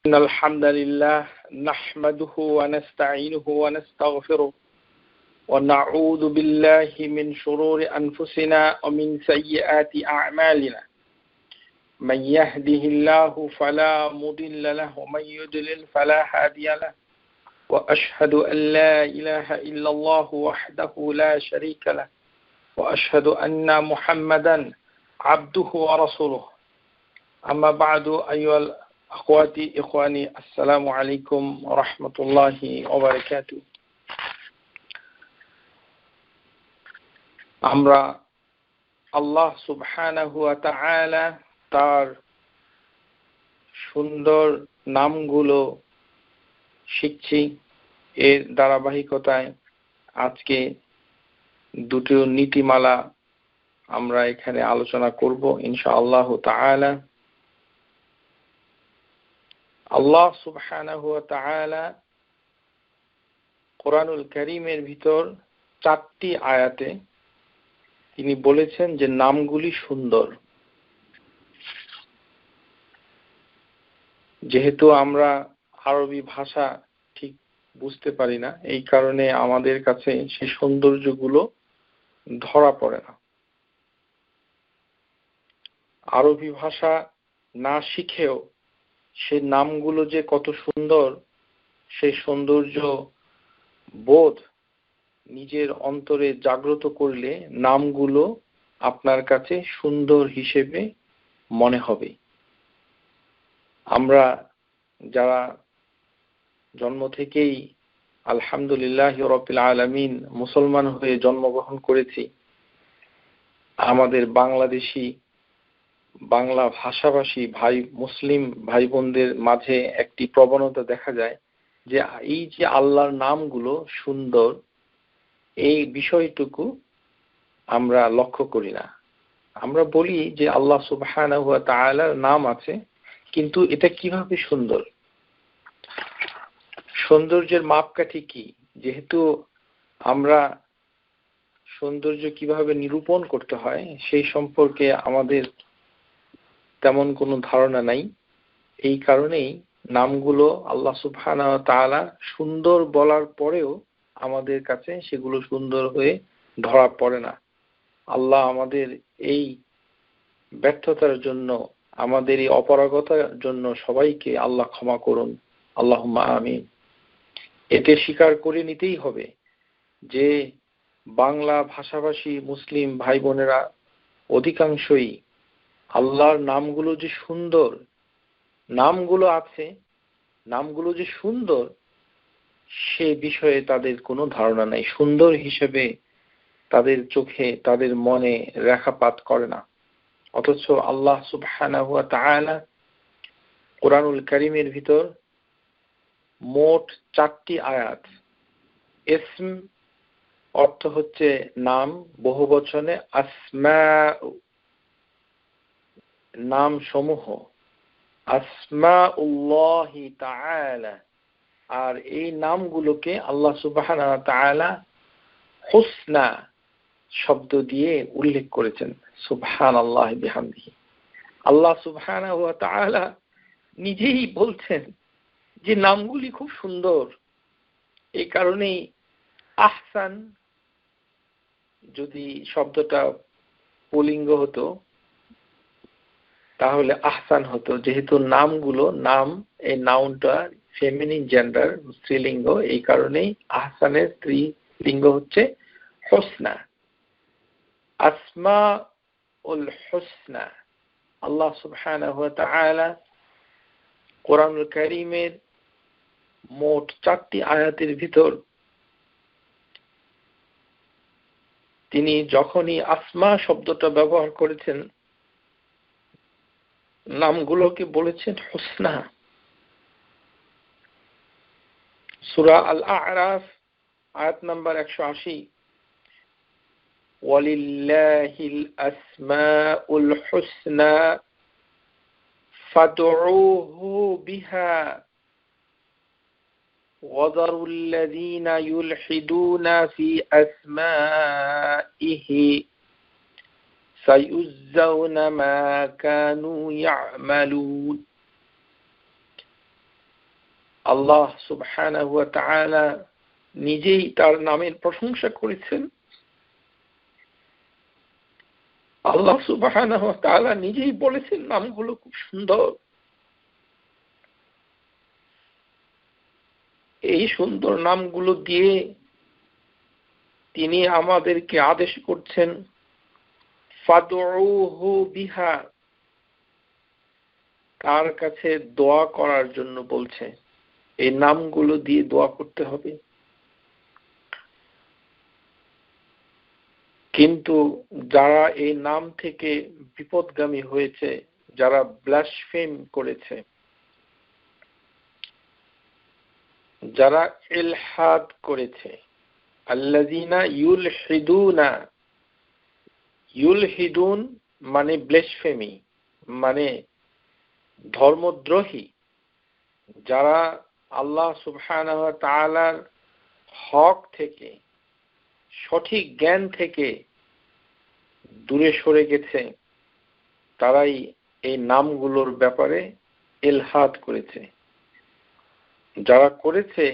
إن الحمد لله نحمده ونستعينه ونستغفره ونعوذ بالله من شرور أنفسنا ومن سيئات أعمالنا من يهده الله فلا مضل له ومن يضلل فلا هادي له وأشهد أن لا إله إلا الله وحده لا شريك له وأشهد أن محمدا عبده ورسوله أما بعد أيها أخواتي إخواني السلام عليكم ورحمة الله وبركاته আমরা আল্লাহ সুবহানাহু ওয়া তাআলা তার সুন্দর নামগুলো শিখছি। এর ধারাবাহিকতায় আজকে দুটো নীতিমালা আমরা এখানে আলোচনা করব ইনশাআল্লাহ তাআলা। আল্লাহ সুবহানাহু ওয়া তাআলা কোরআনুল কারীমের ভিতর 4টি আয়াতে তিনি বলেছেন যে নামগুলি সুন্দর। যেহেতু আমরা আরবি ভাষা ঠিক বুঝতে পারি না, এই কারণে আমাদের কাছে সেই সৌন্দর্যগুলো ধরা পড়ে না। আরবি ভাষা না শিখেও সেই নামগুলো যে কত সুন্দর, সেই সৌন্দর্য বোধ নিজের অন্তরে জাগ্রত করলে নামগুলো আপনার কাছে সুন্দর হিসেবে মনে হবে। আমরা যারা জন্ম থেকেই আলহামদুলিল্লাহ রাব্বিল আলামিন মুসলমান হয়ে জন্মগ্রহণ করেছি, আমাদের বাংলাদেশি বাংলা ভাষাভাষী মুসলিম ভাই বোনদের মাঝে একটি প্রবণতা দেখা যায় যে এই যে আল্লাহর নামগুলো সুন্দর, এই বিষয়টুকু আমরা লক্ষ্য করি না। আমরা বলি যে আল্লাহ সুবহানাহু ওয়া তাআলার নাম আছে, কিন্তু এটা কিভাবে সুন্দর, সৌন্দর্যের মাপকাঠি কি? যেহেতু আমরা সৌন্দর্য কিভাবে নিরূপণ করতে হয় সেই সম্পর্কে আমাদের তেমন কোনো ধারণা নাই। এই কারণেই নামগুলো আল্লাহ সুবহানাহু ওয়া তাআলা সুন্দর বলার পরেও আমাদের কাছে সেগুলো সুন্দর হয়ে ধরা পড়ে না। আল্লাহ আমাদের এই ব্যর্থতার জন্য, আমাদের এই অপারগতার জন্য সবাইকে আল্লাহ ক্ষমা করুন, আল্লাহুম্মা আমিন। এতে স্বীকার করে নিতেই হবে যে বাংলা ভাষাভাষী মুসলিম ভাই বোনেরা অধিকাংশই আল্লাহর নামগুলো যে সুন্দর, নামগুলো আছে, নামগুলো যে সুন্দর সে বিষয়ে তাদের কোনো ধারণা নাই। সুন্দর হিসেবে তাদের চোখে, তাদের মনে রেখাপাত করে না। অথচ আল্লাহ সুবহানাহু ওয়া তাআলা কোরআনুল কারীমের ভিতর মোট 4টি আয়াত, ইসম অর্থ হচ্ছে নাম, বহুবচনে আসমা নাম সমূহ, আসমাউল্লাহি তাআলা, আর এই নামগুলোকে আল্লাহ সুবহানাহু ওয়া তাআলা হুসনা শব্দ দিয়ে উল্লেখ করেছেন। সুবহানাল্লাহি বিহামদিহি। আল্লাহ সুবহানাহু ওয়া তাআলা নিজেই বলছেন যে নামগুলি খুব সুন্দর। এই কারণেই আহসান যদি শব্দটা পুল্লিঙ্গ হতো তাহলে আহসান হতো। যেহেতু নামগুলো, নাম এই নাউনটা ফেমিনিন জেন্ডার, স্ত্রীলিঙ্গ, এই কারণেই আহসানের স্ত্রীলিঙ্গ হচ্ছে হুসনা, আসমাউল হুসনা। আল্লাহ সুবহানাহু ওয়া তাআলা কোরআনুল কারীমের মোট 4টি আয়াতের ভিতর তিনি যখনই আসমা শব্দটা ব্যবহার করেছেন, নামগুলোকে বলেছেন হুসনা। সূরা আল আ'রাফ আয়াত নাম্বার 180, ওয়ালিল্লাহিল আসমাউল হুসনা ফাদউহু বিহা وَذَرُوا الَّذِينَ يُلْحِدُونَ فِي أَسْمَائِهِ سَيُجْزَوْنَ مَا كَانُوا يَعْمَلُونَ। আল্লাহ সুবহানাহু ওয়া তাআলা নিজেই তার নামের প্রশংসা করেছেন। আল্লাহ সুবহানাহু ওয়া তাআলা নিজেই বলেছেন নামগুলো খুব সুন্দর। এই সুন্দর নামগুলো দিয়ে তিনি আমাদেরকে আদেশ করছেন ফাদউহু বিহা, তার কাছে দোয়া করার জন্য বলছে। এই নামগুলো দিয়ে দোয়া করতে হবে। কিন্তু যারা এই নাম থেকে বিপদগামী হয়েছে, যারা ব্লাসফেম করেছে, যারা ইলহাদ করেছে, আল্লাযীনা ইউলহিদুনা, ইউলহিদুন মানে ব্লাসফেমি, মানে ধর্মদ্রোহী, যারা আল্লাহ সুবহানাহু ওয়া তাআলার হক থেকে, সঠিক জ্ঞান থেকে দূরে সরে গেছে, তারাই এই নামগুলোর ব্যাপারে ইলহাদ করেছে। যারা করেছে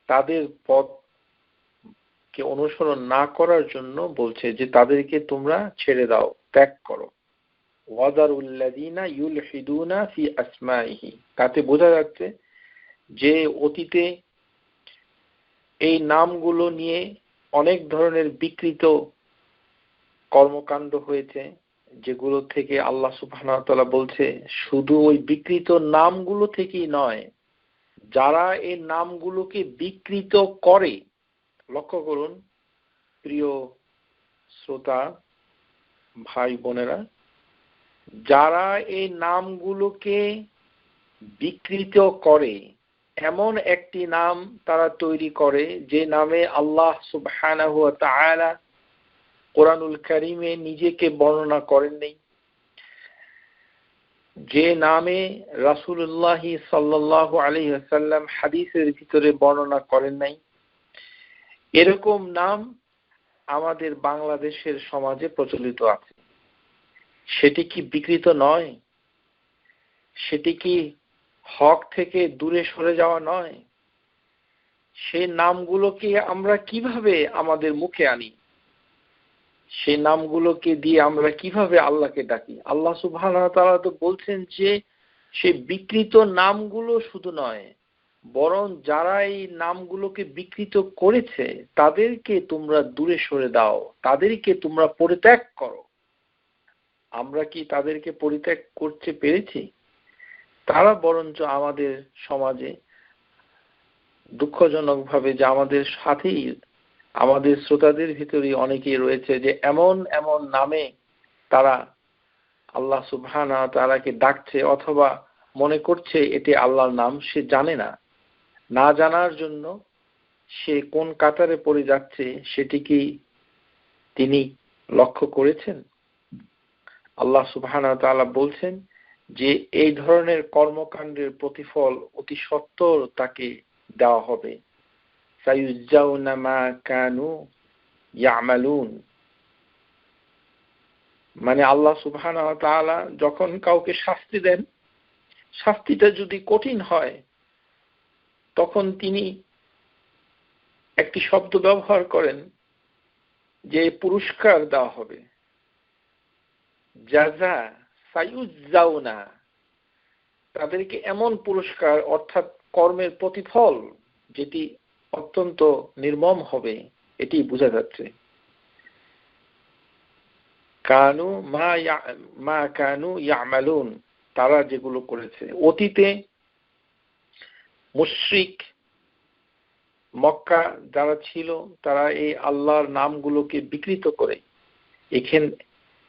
তাদের পথকে অনুসরণ না করার জন্য বলছে যে তাদেরকে তোমরা ছেড়ে দাও, ত্যাগ করো। ওয়াদারুল্লাযীনা ইউলহিদুনা ফি আসমাইহি, তাতে বোঝা যাচ্ছে যে অতীতে এই নামগুলো নিয়ে অনেক ধরনের বিকৃত কর্মকাণ্ড হয়েছে, যেগুলো থেকে আল্লাহ সুবহানাহু ওয়া তাআলা বলছে শুধু ওই বিকৃত নামগুলো থেকেই নয়, যারা এই নামগুলোকে বিকৃত করে। লক্ষ্য করুন প্রিয় শ্রোতা ভাই বোনেরা, যারা এই নামগুলোকে বিকৃত করে, এমন একটি নাম তারা তৈরি করে যে নামে আল্লাহ সুবহানাহু ওয়া তাআলা কোরআনুল কারীমে নিজেকে বর্ণনা করেননি, যে নামে রাসূলুল্লাহ সাল্লাল্লাহু আলাইহি ওয়াসাল্লাম হাদিসের ভিতরে বর্ণনা করেন নাই। এরকম নাম আমাদের বাংলাদেশের সমাজে প্রচলিত আছে। সেটি কি বিকৃত নয়? সেটি কি হক থেকে দূরে সরে যাওয়া নয়? সেই নামগুলোকে আমরা কিভাবে আমাদের মুখে আনি? সেই নামগুলোকে দিয়ে আমরা কিভাবে আল্লাহকে ডাকি? আল্লাহ সুবহানাহু ওয়া তাআলা তো বলছেন যে সেই বিকৃত নামগুলো শুধু নয়, বরং যারা এই নামগুলোকে বিকৃত করেছে তাদেরকে তোমরা দূরে সরে দাও, তাদেরকে তোমরা পরিত্যাগ করো। আমরা কি তাদেরকে পরিত্যাগ করতে পেরেছি? তারা বরঞ্চ আমাদের সমাজে দুঃখজনকভাবে যে আমাদের সাথেই, আমাদের শ্রোতাদের ভিতরে অনেকেই রয়েছে যে এমন এমন নামে তারা আল্লাহ সুবহানাহু ওয়া তাআলাকে ডাকছে, অথবা মনে করছে এটি আল্লাহর নাম। সে জানে না, না জানার জন্য সে কোন কাতারে পড়ে যাচ্ছে সেটি কি তিনি লক্ষ্য করেছেন? আল্লাহ সুবহানাহু ওয়া তাআলা বলছেন যে এই ধরনের কর্মকাণ্ডের প্রতিফল অতি সত্বর তাকে দেওয়া হবে। সায়ুজাউনা মা কানু ইয়ামালুন, মানে আল্লাহ সুবহানাহু ওয়া তাআলা যখন কাউকে শাস্তি দেন, শাস্তিটা যদি কঠিন হয় তখন তিনি একটি শব্দ ব্যবহার করেন যে পুরস্কার দেওয়া হবে, জাযা সায়ুজাউনা, তাদেরকে এমন পুরস্কার, অর্থাৎ কর্মের প্রতিফল যেটি অত্যন্ত নির্মম হবে, এটি বোঝা যাচ্ছে। কানু মা কানু ইয়ামালুন, তারা যেগুলো করেছে। অতীতে মুশরিক মক্কা যারা ছিল তারা এই আল্লাহর নামগুলোকে বিকৃত করে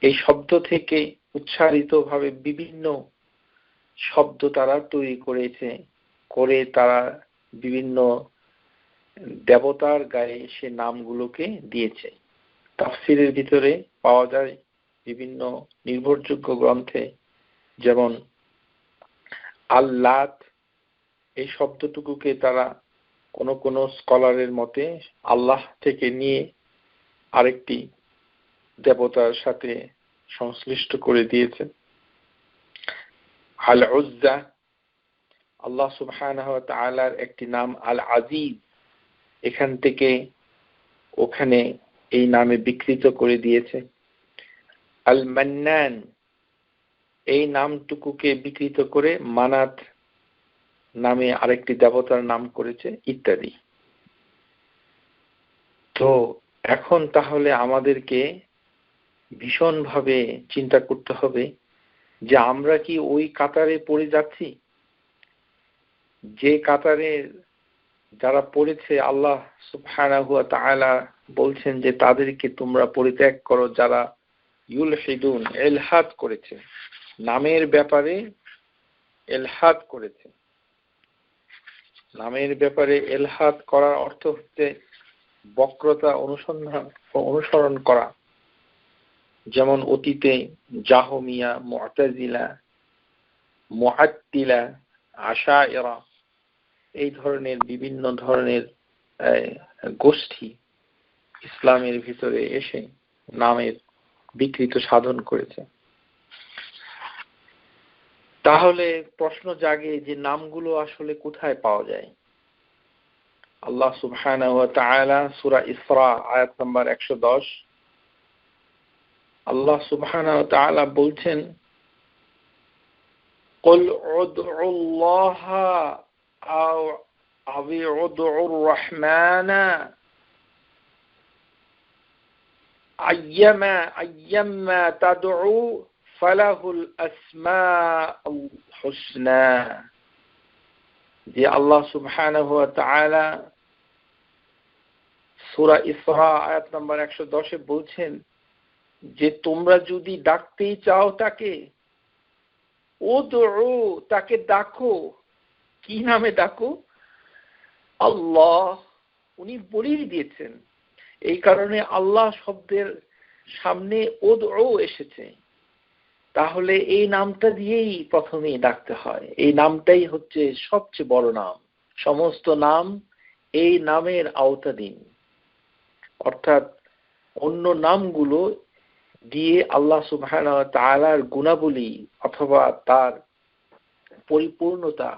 এই শব্দ থেকে উচ্চারিত ভাবে বিভিন্ন শব্দ তারা তৈরি করেছে, করে তারা বিভিন্ন দেবতার গায়ে সে নামগুলোকে দিয়েছে। তাফসীরের ভিতরে পাওয়া যায় বিভিন্ন নির্ভরযোগ্য গ্রন্থে, যেমন আল্লাহ, এই শব্দটুকুকে তারা কোন কোন স্কলারের মতে আল্লাহ থেকে নিয়ে আরেকটি দেবতার সাথে সংশ্লিষ্ট করে দিয়েছে। আল উজ্জা, আল্লাহ সুবহানাহু ওয়া তাআলার একটি নাম আল আজিজ, এখান থেকে ওখানে এই নামে বিকৃত করে দিয়েছে। আল মান্নান, এই নামটুকুকে বিকৃত করে মানাত নামে আরেকটি দেবতার নাম করেছে, ইত্যাদি। তো এখন তাহলে আমাদেরকে ভীষণভাবে চিন্তা করতে হবে যে আমরা কি ওই কাতারে পড়ে যাচ্ছি, যে কাতারে যারা পড়েছে আল্লাহ সুবহানাহু ওয়া তাআলা বলছেন যে তাদেরকে তোমরা পরিত্যাগ করো যারা ইউলহিদুন, ইলহাদ করেছে, নামের ব্যাপারে ইলহাদ করেছে। নামের ব্যাপারে ইলহাদ করার অর্থ হচ্ছে বক্রতা অনুসরণ করা। যেমন অতীতে জাহমিয়া, মু'তাজিলা, মুআত্তিলা, আশাইরা, এই ধরনের বিভিন্ন ধরনের গোষ্ঠী ইসলামের ভিতরে এসে নামের বিকৃত সাধন করেছে। তাহলে প্রশ্ন জাগে যে নামগুলো আসলে কোথায় পাওয়া যায়? আল্লাহ সুবহানাহু ওয়া তাআলা সূরা ইসরা আয়াত নাম্বার 110, আল্লাহ সুবহানাহু ওয়া তাআলা বলছেন, কুল উদউল্লাহা আও উদউর রাহমানা আইয়াম্মা তাদউ ফালাহুল আসমাউল হুসনা। যে আল্লাহ সুবহানাহু ওয়া তাআলা সূরা ইসরা আয়াত নাম্বার 110 বলছেন যে তোমরা যদি ডাকতেই চাও তাকে, উদউ, তাকে ডাকো। কি নামে ডাকো? আল্লাহ, উনি বলেই দিয়েছেন। এই কারণে আল্লাহ শব্দের সামনে উদউ এসেছে। তাহলে এই নামটা দিয়েই প্রথমে ডাকতে হয়। এই নামটাই হচ্ছে সবচেয়ে বড় নাম। সমস্ত নাম এই নামের আওতাধীন। অর্থাৎ অন্য নামগুলো দিয়ে আল্লাহ সুবহানাহু ওয়া তাআলার গুণাবলী অথবা তার পরিপূর্ণতা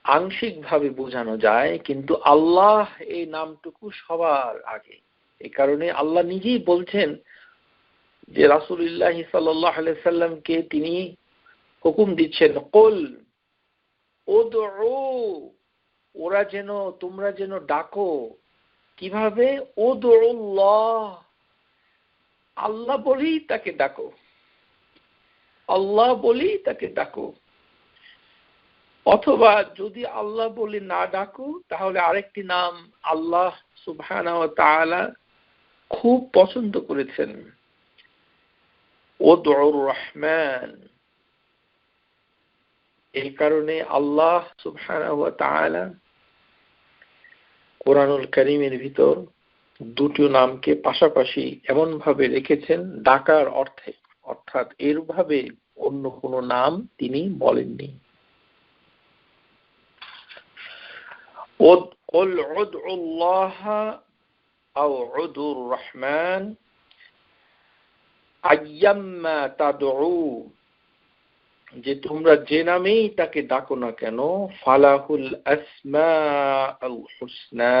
আংশিকভাবে বোঝানো যায়, কিন্তু আল্লাহ এই নামটুকু সবার আগে। এই কারণে আল্লাহ নিজেই বলছেন যে রাসূলুল্লাহ সাল্লাল্লাহু আলাইহি সাল্লামকে তিনি হুকুম দিচ্ছেন, কুল উদউ, তোমরা যেন ডাকো। কিভাবে? উদউল্লাহ, আল্লাহ বলেই তাকে ডাকো, আল্লাহ বলেই তাকে ডাকো। অথবা যদি আল্লাহ বলে না ডাকো, তাহলে আরেকটি নাম আল্লাহ সুবহানাহু ওয়া তাআলা খুব পছন্দ করেছেন, উদউর রহমান। এই কারণে আল্লাহ সুবহানাহু ওয়া তাআলা কোরআনুল কারীমের ভিতর দুটো নামকে পাশাপাশি এমন ভাবে রেখেছেন ডাকার অর্থে, অর্থাৎ এরভাবে অন্য কোনো নাম তিনি বলেননি। قل ادعوا الله أو ادعوا الرحمن أيما تدعوا, যে তোমরা যে নামেই তাকে ডাকো না কেন, ফালাহুল আসমাউল হুসনা,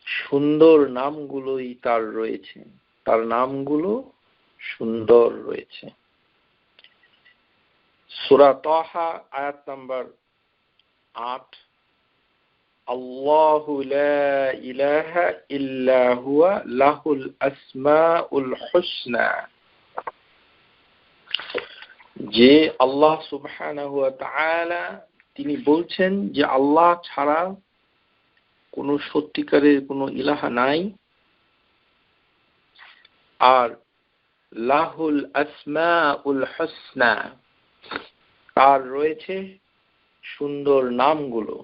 সুন্দর নামগুলোই তার রয়েছে, তার নামগুলো সুন্দর রয়েছে। সূরা তাহা আয়াত নাম্বার 8, আল্লাহু লা ইলাহা ইল্লা হুয়া লাহুল আসমাউল হুসনা। যে আল্লাহ সুবহানাহু ওয়া তাআলা তিনি বলছেন যে আল্লাহ ছাড়া কোনো সত্যিকারের কোনো ইলাহা নাই, আর লাহুল আসমাউল হুসনা, তার রয়েছে সুন্দর নামগুলো।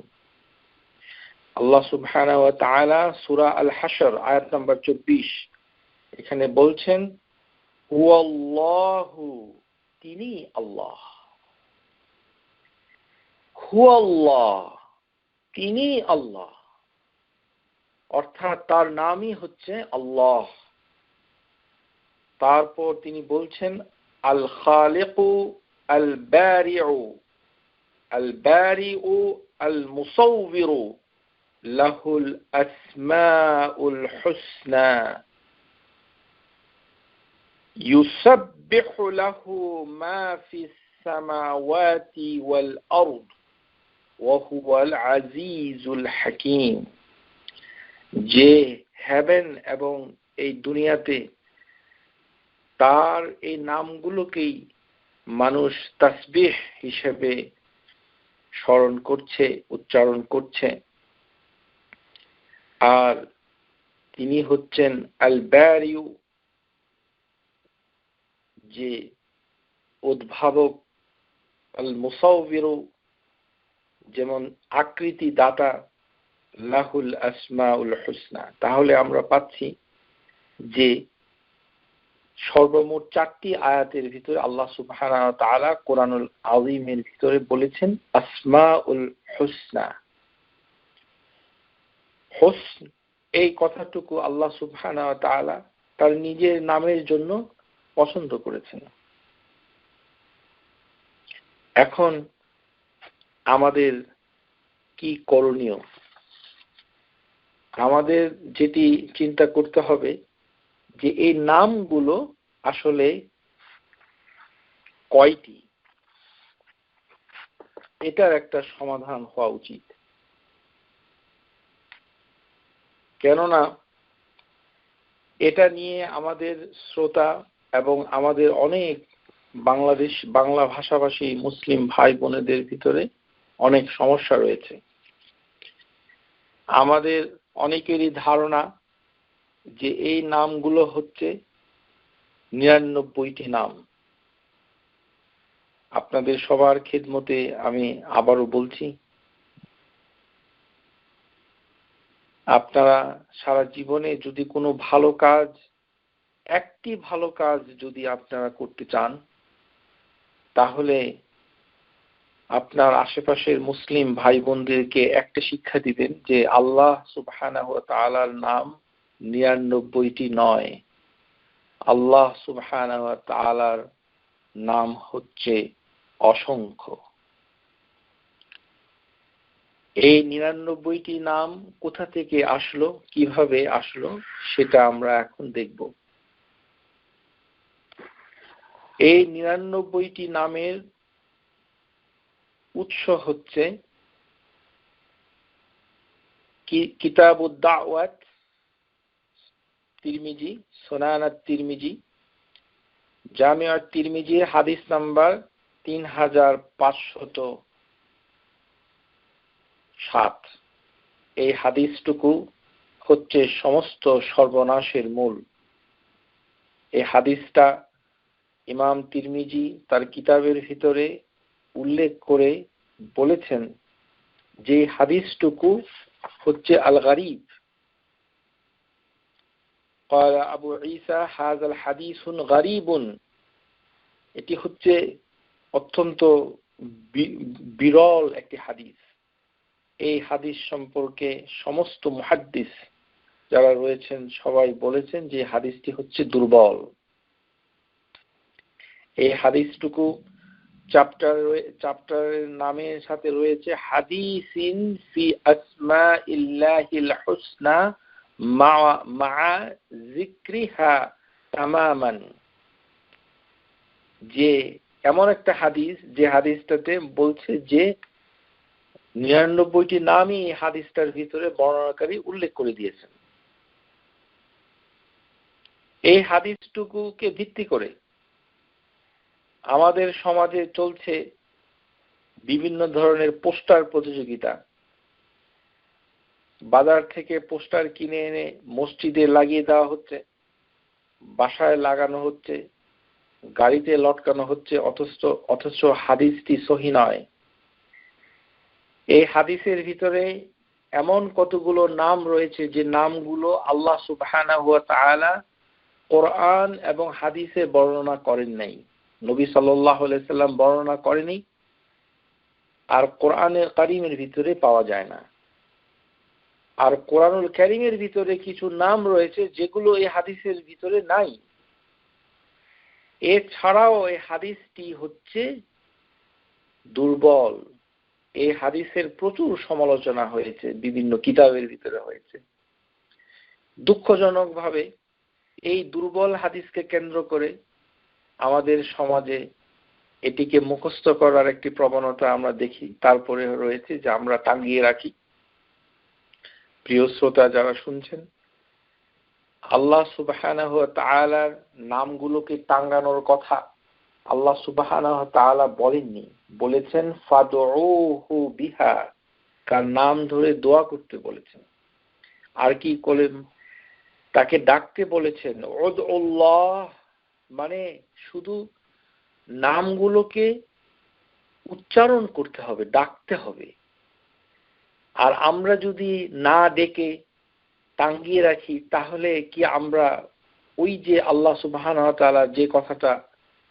আল্লাহ সুবহানাহু ওয়া তাআলা সূরা আল হাশর আয়াত নাম্বার 24 এখানে বলছেন, হুয়াল্লাহু, তিনি আল্লাহ, হুয়াল্লাহ, তিনি আল্লাহ, অর্থাৎ তার নামই হচ্ছে আল্লাহ। তারপর তিনি বলছেন আল খালিকু আল বারিউ, আল বারিউ আল মুসাউবিরু লাহুল আসমাউল হুসনা ইউসাব্বিহু লাহু মা ফিস সামাওয়াতি ওয়াল আরদ ওয়া হুয়াল আজিজুল হাকীম। যে হেভেন এবং এই দুনিয়াতে তার এই নামগুলোকেই মানুষ তাসবিহ হিসেবে স্মরণ করছে, উচ্চারণ করছে। আর তিনি হচ্ছেন আল বারিউ, যে উদ্ভাবক, আল মুসাউবিরু, যেমন আকৃতি দাতা, লাহুল আসমাউল হুসনা। তাহলে আমরা পাচ্ছি যে সর্বমোট 4টি আয়াতের ভিতরে আল্লাহ সুবহানাহু ওয়া তাআলা কোরআনুল আযীমের ভিতরে বলেছেন আসমাউল হুসনা। হুসন এই কথাটুকু আল্লাহ সুবহানাহু ওয়া তাআলা তার নিজের নামের জন্য পছন্দ করেছেন। এখন আমাদের কি করণীয়? আমাদের যেটি চিন্তা করতে হবে যে এই নামগুলো আসলে কয়টি, এটার একটা সমাধান হওয়া উচিত। কেননা এটা নিয়ে আমাদের শ্রোতা এবং আমাদের অনেক বাংলা ভাষাভাষী মুসলিম ভাই বোনেদের ভিতরে অনেক সমস্যা রয়েছে। আমাদের অনেকেরই ধারণা যে এই নামগুলো হচ্ছে 99টি নাম। আপনাদের সবার খিদমতে আমি আবারও বলছি, আপনারা সারা জীবনে যদি কোনো ভালো কাজ, একটি ভালো কাজ যদি আপনারা করতে চান, তাহলে আপনার আশেপাশের মুসলিম ভাই বোনদেরকে একটা শিক্ষা দিবেন যে আল্লাহ সুবহানাহু ওয়া তাআলার নাম 99টি নয়, আল্লাহ সুবহানাহু ওয়া তাআলার নাম হচ্ছে অসংখ্য। এই 99টি নাম কোথা থেকে আসলো, কিভাবে আসলো, সেটা আমরা এখন দেখব। এই 99টি নামের উৎস হচ্ছে কিতাবুদ দাওয়াত তিরমিজি, সুনান তিরমিজি, জামিআত তিরমিজি, হাদিস নাম্বার 3507। এই হাদিসটুকু হচ্ছে সমস্ত সর্বনাশের মূল। এই হাদিসটা ইমাম তিরমিজি তার কিতাবের ভিতরে উল্লেখ করে বলেছেন যে হাদিসটুকু হচ্ছে আল গরিব। قال আবু ঈসা হাযাল হাদিসুন গরিবুন, এটি হচ্ছে অত্যন্ত বিরল একটি হাদিস। এই হাদিস সম্পর্কে সমস্ত মুহাদ্দিস যারা রয়েছেন সবাই বলেছেন যে হাদিসটি হচ্ছে দুর্বল। এই হাদিসটুকু চ্যাপ্টারের নামের সাথে রয়েছে হাদিসিন ফি আসমাইল্লাহিল হুসনা মা যিকরিহা তামামান, যে এমন একটা হাদিস যে হাদিসটাতে বলছে যে 99টি নামই হাদিসটার ভিতরে বর্ণনাকারী উল্লেখ করে দিয়েছেন। এই হাদিসটুকুকে ভিত্তি করে আমাদের সমাজে চলছে বিভিন্ন ধরনের পোস্টার প্রতিযোগিতা। বাজার থেকে পোস্টার কিনে এনে মসজিদে লাগিয়ে দেওয়া হচ্ছে, বাসায় লাগানো হচ্ছে, গাড়িতে লটকানো হচ্ছে, অথচ হাদিসটি সহিহ নয়। এই হাদিসের ভিতরে এমন কতগুলো নাম রয়েছে যে নামগুলো আল্লাহ সুবহানাহু ওয়া তাআলা কোরআন এবং হাদিসে বর্ণনা করেন নাই, নবী সাল্লাল্লাহু আলাইহি সাল্লাম বর্ণনা করেনি, আর কোরআনুল কারীমের ভিতরে পাওয়া যায় না। আর কোরআনুল কারীমের ভিতরে কিছু নাম রয়েছে যেগুলো এই হাদিসের ভিতরে নাই। এছাড়াও এই হাদিসটি হচ্ছে দুর্বল, এই হাদিসের প্রচুর সমালোচনা হয়েছে, বিভিন্ন কিতাবের ভিতরে হয়েছে। দুঃখজনকভাবে এই দুর্বল হাদিসকে কেন্দ্র করে আমাদের সমাজে এটিকে মুখস্থ করার একটি প্রবণতা আমরা দেখি। তারপরে রয়েছে যে আমরা টাঙিয়ে রাখি। প্রিয় শ্রোতা যারা শুনছেন, আল্লাহ সুবহানাহু ওয়া তাআলার নামগুলোকে টাঙানোর কথা আল্লাহ সুবহানাহু ওয়া তাআলা বলেননি, বলেছেন ফাদউহু বিহা, তার নাম ধরে দোয়া করতে বলেছেন। আর কি বলেন? তাকে ডাকতে বলেছেন উদউল্লাহ, মানে শুধু নামগুলোকে উচ্চারণ করতে হবে, ডাকতে হবে। আর আমরা যদি না ডেকে টাঙ্গিয়ে রাখি, তাহলে কি আমরা ওই যে আল্লাহ সুবহানাহু ওয়া তাআলা যে কথাটা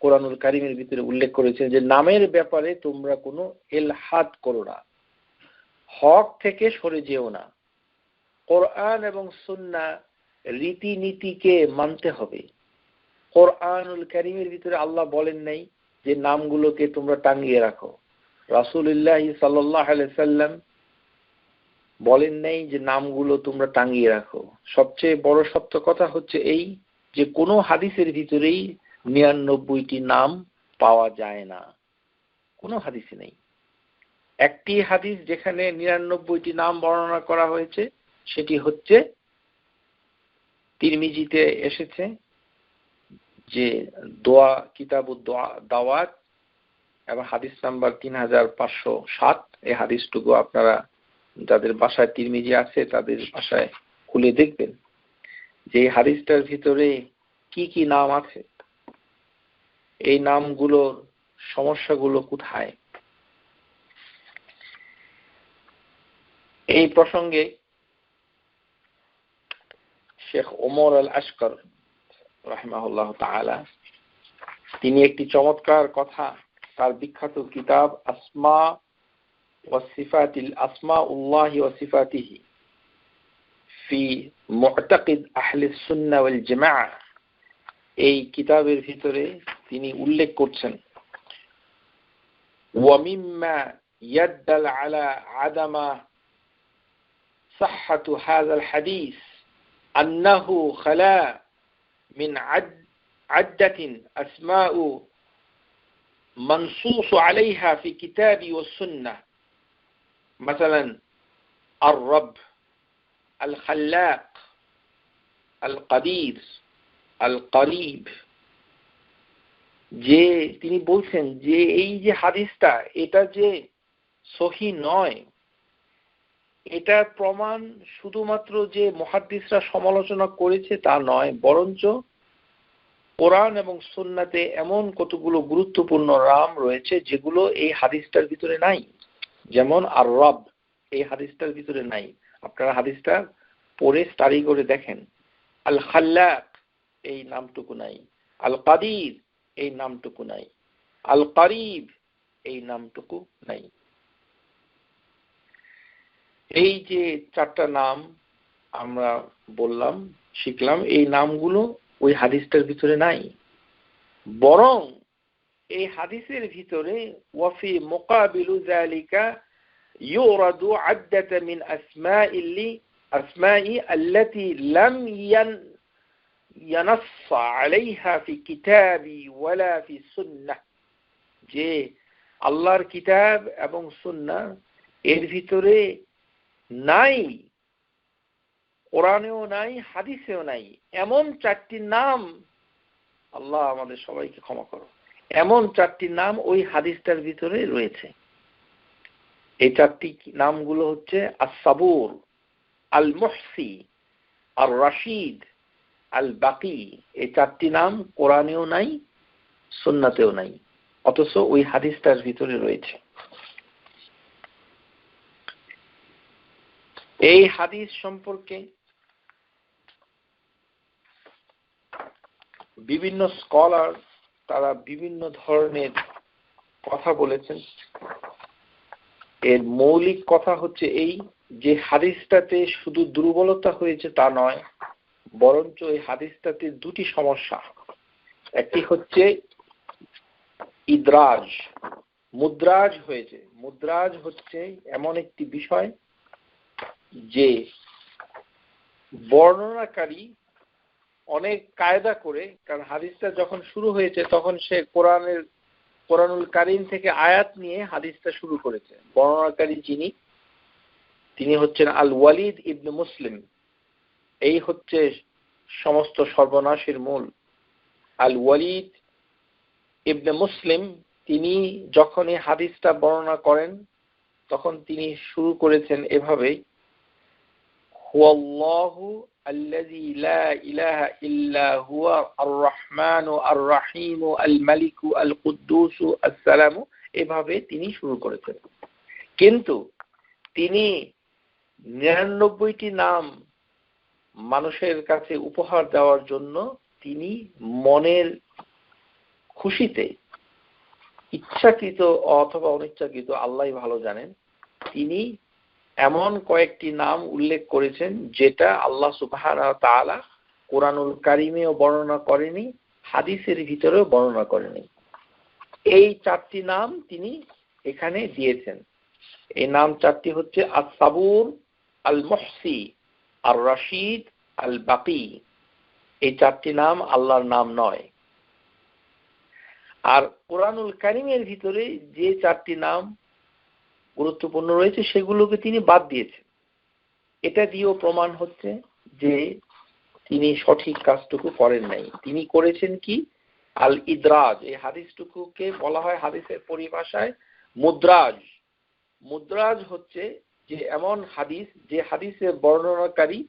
কোরআনুল কারীমের ভিতরে উল্লেখ করেছেন যে নামের ব্যাপারে তোমরা কোনো ইলহাদ করো না, হক থেকে সরে যেও না, কোরআন এবং সুন্নাহ রীতিনীতিকে মানতে হবে। কোরআনুল কারীমের ভিতরে আল্লাহ বলেন নাই যে নামগুলোকে তোমরা টাঙিয়ে রাখো। রাসূলুল্লাহ সাল্লাল্লাহু আলাইহি সাল্লাম বলেন নাই যে নামগুলো তোমরা টাঙিয়ে রাখো। সবচেয়ে বড় সত্য কথা হচ্ছে এই যে কোনো হাদিসের ভিতরেই 99টি নাম পাওয়া যায় না, কোনো হাদিসে নেই। একটি হাদিস যেখানে 99টি নাম বর্ণনা করা হয়েছে সেটি হচ্ছে তিরমিজিতে এসেছে, যে দোয়া কিতাবুদ দাওয়াত এবং হাদিস নাম্বার 3507। এই হাদিসটুকু আপনারা যাদের বাসায় তিরমিজি আছে তাদের বাসায় খুলে দেখবেন যে এই হাদিসটার ভিতরে কি কি নাম আছে, এই নামগুলোর সমস্যাগুলো কোথায়। এই প্রসঙ্গে শেখ ওমর আল আশকর রাহিমাহুল্লাহ তাআলা তিনি একটি চমৎকার কথা তার বিখ্যাত কিতাব আসমা ওয়া সিফাতিল আসমাউল্লাহি ওয়া সিফাতিহি ফি মুতাকিদ আহলে সুন্নাহ ওয়াল জামাআহ, এই কিতাবের ভিতরে তিনি উল্লেখ করছেন ওয়া মিম্মা ইয়াদল আলা আদামা صحة هذا الحديث أنه خلا من عدة أسماء منصوص عليها في كتاب والسنة، مثلا الرب، الخلاق، القدير، القريب। যে তিনি বলছেন যে এই যে হাদিসটা এটা যে সহিহ নয়, এটার প্রমাণ শুধুমাত্র যে মুহাদ্দিসরা সমালোচনা করেছে তা নয়, বরঞ্চ কোরআন এবং সুন্নাতে এমন কতগুলো গুরুত্বপূর্ণ নাম রয়েছে যেগুলো এই হাদিসটার ভিতরে নাই। যেমন আর রব, এই হাদিসটার ভিতরে নাই। আপনারা হাদিসটা পড়ে স্টাডি করে দেখেন। আল খাল্লাক, এই নামটুকু নাই। আল কাদির, এই নামটুকু নাই। আল কারিব, এই নামটুকু নাই। এই যে চারটা নাম আমরা বললাম, শিখলাম, এই নামগুলো ওই হাদিসটার ভিতরে নাই। বরং এই হাদিসের ভিতরে ওয়াফি মুকাবিলু যালিকা ইউরাদু আদ্দাতা মিন আসমাই আল্লাতী লাম ইয়ানাস আলাইহা ফি কিতাবি ওয়ালা ফি সুন্নাহ, যে আল্লাহর কিতাব এবং সুন্নাহ এর ভিতরে নাই, কোরআনেও নাই, হাদিসেও নাই, এমন চারটি নাম, আল্লাহ আমাদের সবাইকে ক্ষমা করো, এমন চারটি নাম ওই হাদিসটার ভিতরে রয়েছে। এই চারটি নামগুলো হচ্ছে আস-সাবুর, আল মুহসি, আর রাশিদ, আল বাকি। এই চারটি নাম কোরআনেও নাই, সুন্নাতেও নাই, অথচ ওই হাদিসটার ভিতরে রয়েছে। এই হাদিস সম্পর্কে বিভিন্ন স্কলার তারা বিভিন্ন ধরনের কথা বলেছেন। এর মৌলিক কথা হচ্ছে এই যে হাদিসটাতে শুধু দুর্বলতা হয়েছে তা নয়, বরঞ্চ এই হাদিসটাতে দুটি সমস্যা। একটি হচ্ছে ইদরাজ, মুদ্রাজ হয়েছে। মুদ্রাজ হচ্ছে এমন একটি বিষয় যে বর্ণনাকারী অনেক কায়দা করে, কারণ হাদিসটা যখন শুরু হয়েছে তখন সে কোরআনুল কারীম থেকে আয়াত নিয়ে হাদিসটা শুরু করেছে। বর্ণনাকারী যিনি, তিনি হচ্ছেন আল ওয়ালিদ ইবনে মুসলিম। এই হচ্ছে সমস্ত সর্বনাশের মূল। আল ওয়ালিদ ইবনে মুসলিম তিনি যখন এই হাদিসটা বর্ণনা করেন তখন তিনি শুরু করেছেন এভাবেই, হুয়াল্লাহু আল্লাযী লা ইলাহা ইল্লা হুয়া আর-রাহমানু আর-রাহিমু আল-মালিকু আল-কুদ্দুসু আস-সালামু, এভাবে তিনি শুরু করেছেন। কিন্তু তিনি 99টি নাম মানুষের কাছে উপহার দেওয়ার জন্য তিনি মনের খুশিতে, ইচ্ছাকৃত অথবা অনিচ্ছাকৃত আল্লাহই ভালো জানেন, তিনি এমন কয়েকটি নাম উল্লেখ করেছেন যেটা আল্লাহ সুবহানাহু ওয়া তাআলা কোরআনুল কারীমেও বর্ণনা করেনি, হাদিসের ভিতরেও বর্ণনা করেনি। এই 4টি নাম তিনি এখানে দিয়েছেন। এই নাম 4টি হচ্ছে আস-সাবুর, আল-মুহসি, আর-রাশিদ, আল-বাকি। এই 4টি নাম আল্লাহর নাম নয়। আর কোরআনুল কারীমের ভিতরে যে 4টি নাম গুরুত্বপূর্ণ রয়েছে সেগুলোকে তিনি বাদ দিয়েছেন। এটা দিয়েও প্রমাণ হচ্ছে যে তিনি সঠিক কাজটুকু করেন নাই। তিনি করেছেন কি, আল ইদরাজ। এই হাদিসটুকুকে বলা হয় হাদিসের পরিভাষায় মুদ্রাজ। মুদ্রাজ হচ্ছে যে এমন হাদিস, যে হাদিসের বর্ণনাকারী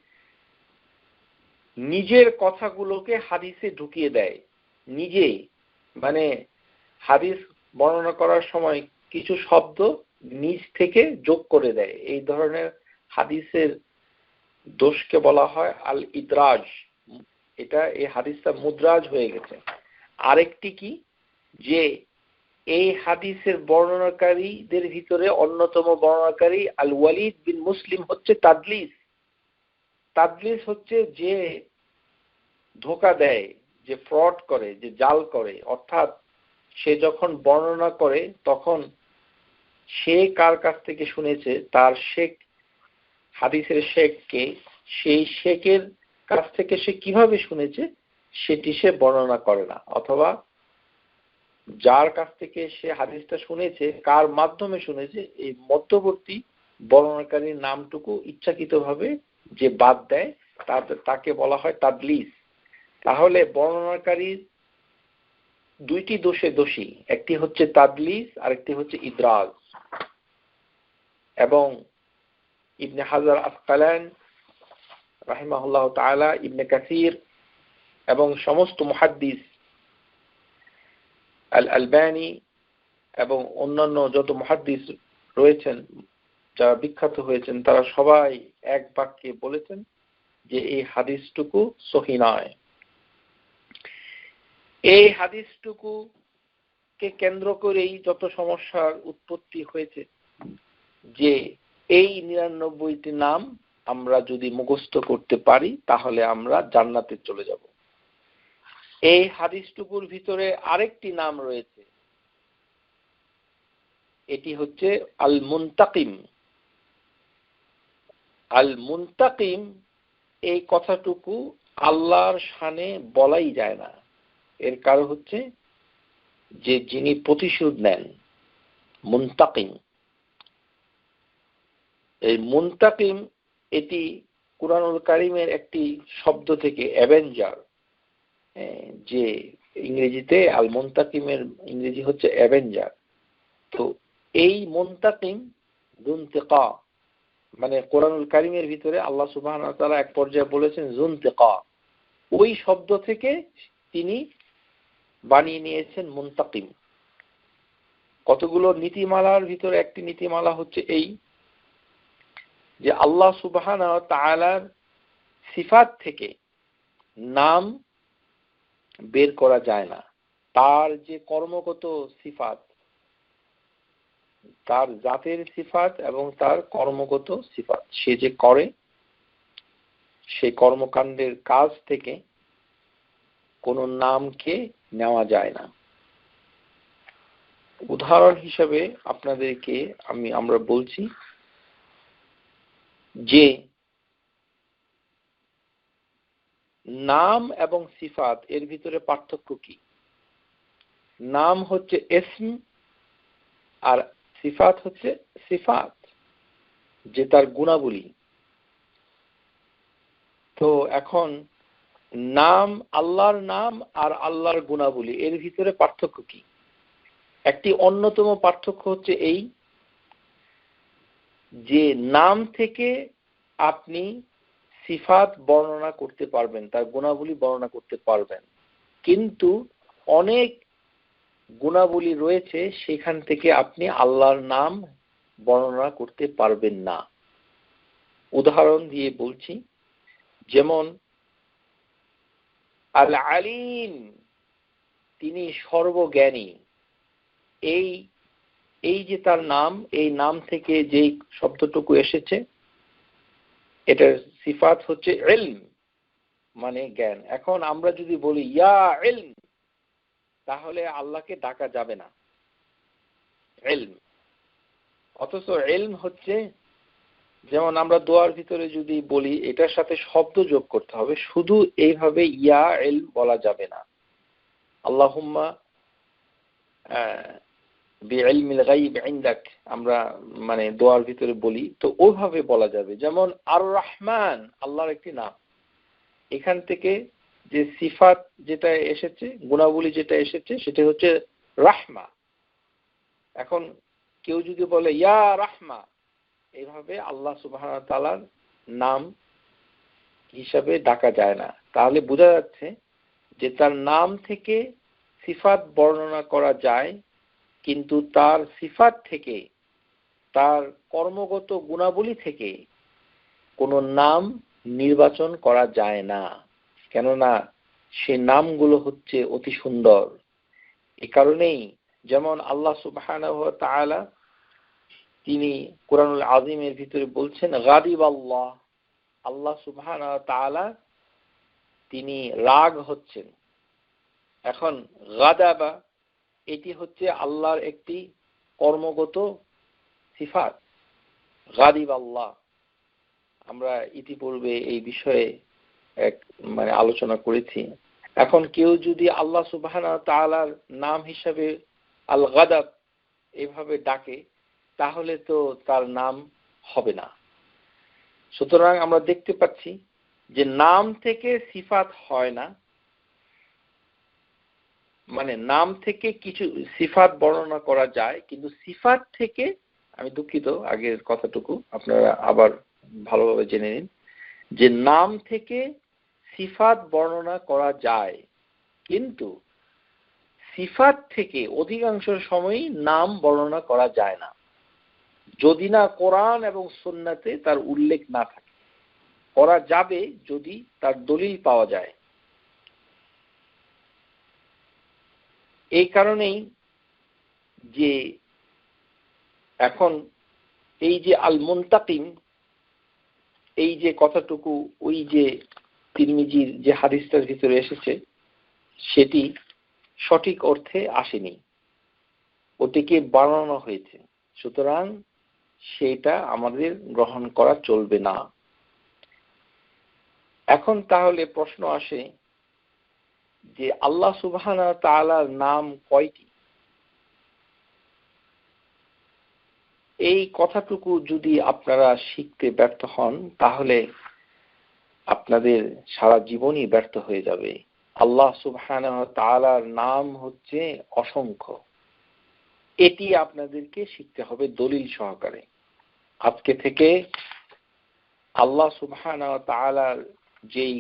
নিজের কথাগুলোকে হাদিসে ঢুকিয়ে দেয় নিজে, মানে হাদিস বর্ণনা করার সময় কিছু শব্দ নিজ থেকে যোগ করে দেয়। এই ধরনের হাদিসের দোষকে বলা হয় আল ইদরাজ। এটা এই হাদিসটা মুদ্রাজ হয়ে গেছে। আরেকটি কি, যে এই হাদিসের বর্ণনাকারীদের ভিতরে অন্যতম বর্ণনাকারী আল ওয়ালিদ বিন মুসলিম হচ্ছে তাদলিস। তাদলিস হচ্ছে যে ধোঁকা দেয়, যে ফ্রড করে, যে জাল করে। অর্থাৎ সে যখন বর্ণনা করে তখন সে কার কাছ থেকে শুনেছে, তার শেখ, হাদিসের শেখকে, সেই শেখের কাছ থেকে সে কিভাবে শুনেছে সেটি সে বর্ণনা করে না, অথবা যার কাছ থেকে সে হাদিসটা শুনেছে, কার মাধ্যমে শুনেছে, এই মধ্যবর্তী বর্ণনাকারীর নামটুকু ইচ্ছাকৃতভাবে যে বাদ দেয় তাকে বলা হয় তাদলিস। তাহলে বর্ণনাকারীর 2টি দোষে দোষী, একটি হচ্ছে তাদলিস আর একটি হচ্ছে ইদরাজ। এবং ইবনে হাজার আসকালান রাহিমাহুল্লাহ তাআলা, ইবনে কাসির এবং সমস্ত মুহাদ্দিস, আল আলবানী এবং অন্যান্য যত মুহাদ্দিস রয়েছেন যারা বিখ্যাত হয়েছেন, তারা সবাই এক বাক্যে বলেছেন যে এই হাদিসটুকু সহিহ নয়। এই হাদিসটুকুকে কেন্দ্র করেই যত সমস্যার উৎপত্তি হয়েছে, যে এই 99টি নাম আমরা যদি মুখস্থ করতে পারি তাহলে আমরা জান্নাতে চলে যাব। এই হাদিসটুকুর ভিতরে আরেকটি নাম রয়েছে, এটি হচ্ছে আল মুনতাকিম। আল মুনতাকিম, এই কথাটুকু আল্লাহর শানে বলাই যায় না। এর কারণ হচ্ছে যে যিনি প্রতিশোধ নেন, মুনতাকিম। এই মুনতাকিম এটি কুরআনুল কারীমের একটি শব্দ থেকে, অ্যাভেঞ্জার, যে ইংরেজিতে আল মুনতাকিমের ইংরেজি হচ্ছে অ্যাভেঞ্জার। তো এই মুনতাকিম যুনতিকা, মানে কুরআনুল কারীমের ভিতরে আল্লাহ সুবহানাহু ওয়া তাআলা এক পর্যায়ে বলেছেন যুনতিকা, ওই শব্দ থেকে তিনি বানিয়ে নিয়েছেন মুনতাকিম। কতগুলো নীতিমালার ভিতরে একটি নীতিমালা হচ্ছে এই, যে আল্লাহ সুবহানাহু ওয়া তাআলার সিফাত থেকে নাম বের করা যায় না। তার যে কর্মগত সিফাত, তার জাতের সিফাত এবং তার কর্মগত সিফাত, সে যে করে সেই কর্মকাণ্ডের কাজ থেকে কোনো নামকে নেওয়া যায় না। উদাহরণ হিসেবে আপনাদেরকে আমরা বলছি যে নাম এবং সিফাত এর ভিতরে পার্থক্য কি। নাম হচ্ছে ইসম আর সিফাত হচ্ছে সিফাত, যে তার গুণাবলী। তো এখন নাম, আল্লাহর নাম আর আল্লাহর গুণাবলী এর ভিতরে পার্থক্য কি? একটি অন্যতম পার্থক্য হচ্ছে এই যে নাম থেকে আপনি সিফাত বর্ণনা করতে পারবেন, তার গুণাবলী বর্ণনা করতে পারবেন, কিন্তু অনেক গুণাবলী রয়েছে সেখান থেকে আপনি আল্লাহর নাম বর্ণনা করতে পারবেন না। উদাহরণ দিয়ে বলছি, যেমন আল আলিম, তিনি সর্বজ্ঞানী। এই যে তার নাম, এই নাম থেকে যেই শব্দটুকু এসেছে এটার সিফাত হচ্ছে ইলম, মানে জ্ঞান। এখন আমরা যদি বলি ইয়া ইলম, তাহলে আল্লাহকে ডাকা যাবে না ইলম। অথচ ইলম হচ্ছে, যেমন আমরা দোয়ার ভিতরে যদি বলি এটার সাথে শব্দ যোগ করতে হবে, শুধু এইভাবে ইয়া ইলম বলা যাবে না। আল্লাহুম্মা বিইলমিল গায়ব ইনদাক আমরা মানে দোয়ার ভিতরে বলি, তো ওইভাবে বলা যাবে। যেমন আর রহমান, আল্লাহর একটি নাম, এখান থেকে যে সিফাত যেটা এসেছে, গুণাবলী যেটা এসেছে সেটা হচ্ছে রাহমা। এখন কেউ যদি বলে ইয়া রাহমা, এইভাবে আল্লাহ সুবহানাহু ওয়া তাআলার নাম হিসাবে ডাকা যায় না। তাহলে বোঝা যাচ্ছে যে তার নাম থেকে সিফাত বর্ণনা করা যায়, কিন্তু তার সিফাত থেকে, তার কর্মগত গুণাবলী থেকে কোনো নাম নির্বাচন করা যায় না, কেননা সে নামগুলো হচ্ছে অতি সুন্দর। এ কারণেই যেমন আল্লাহ সুবহানাহু ওয়া তাআলা তিনি কোরআনুল আযীমের ভিতরে বলছেন গাদিব আল্লাহ, আল্লাহ সুবহানাহু ওয়া তাআলা তিনি রাগ হচ্ছেন। এখন গাদাবা এটি হচ্ছে আল্লাহর একটি কর্মগত সিফাত, গাদিব আল্লাহ। আমরা ইতিপূর্বে এই বিষয়ে আলোচনা করেছি। এখন কেউ যদি আল্লাহ সুবহানাহু ওয়া তাআলার নাম হিসাবে আল গাদাব এভাবে ডাকে, তাহলে তো তার নাম হবে না। সুতরাং আমরা দেখতে পাচ্ছি যে নাম থেকে সিফাত হয় না, মানে নাম থেকে কিছু সিফাত বর্ণনা করা যায়, কিন্তু সিফাত থেকে, আমি দুঃখিত আগের কথাটুকু আপনারা আবার ভালোভাবে জেনে নিন, যে নাম থেকে সিফাত বর্ণনা করা যায়, কিন্তু সিফাত থেকে অধিকাংশ সময়ই নাম বর্ণনা করা যায় না, যদি না কোরআন এবং সুন্নাতে তার উল্লেখ না থাকে। করা যাবে যদি তার দলিল পাওয়া যায়। এই কারণেই যে এখন এই যে আল মুনতাকিম, এই যে কথাটুকু ওই যে তিরমিজির যে হাদিসটার ভিতরে এসেছে, সেটি সঠিক অর্থে আসেনি, ওটিকে বানানো হয়েছে। সুতরাং সেটা আমাদের গ্রহণ করা চলবে না। এখন তাহলে প্রশ্ন আসে যে আল্লাহ সুবহানাহু ওয়া তাআলার নাম কয়টি? এই কথাটুকু যদি আপনারা শিখতে ব্যর্থ হন, তাহলে আপনাদের সারা জীবনই ব্যর্থ হয়ে যাবে। আল্লাহ সুবহানাহু ওয়া তাআলার নাম হচ্ছে অসংখ্য। এটি আপনাদেরকে শিখতে হবে দলিল সহকারে। আজকে থেকে আল্লাহ সুবহানাহু ওয়া তাআলার যেই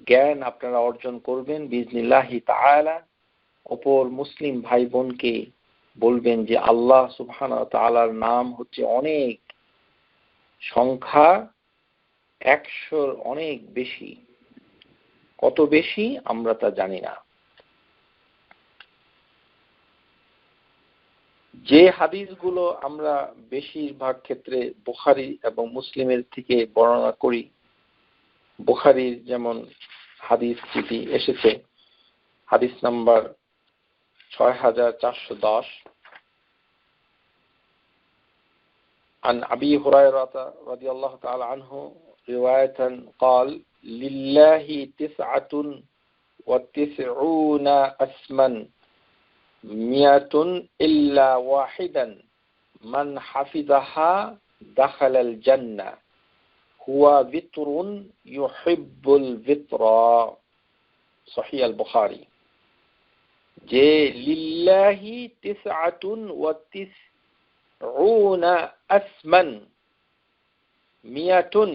জ্ঞান আপনারা অর্জন করবেন বিইজনিল্লাহি তাআলা, অপর মুসলিম ভাই বোনকে বলবেন যে আল্লাহ সুবহানাহু ওয়া তাআলার নাম হচ্ছে অনেক, সংখ্যা 100-র অনেক বেশি। কত বেশি আমরা তা জানি না। যে হাদিসগুলো আমরা বেশিরভাগ ক্ষেত্রে বুখারী এবং মুসলিমের থেকে বর্ণনা করি, বুখারীর যেমন হাদিস যেটি এসেছে, হাদিস নাম্বার 6410, عن أبي هريرة رضي الله تعالى عنه رواية قال لله 99 اسما 100 إلا واحدا من حفظها دخل الجنة هو وتر يحب الوتر صحيح البخاري যে লিল্লাহি 99 আসমান মিয়াতুন,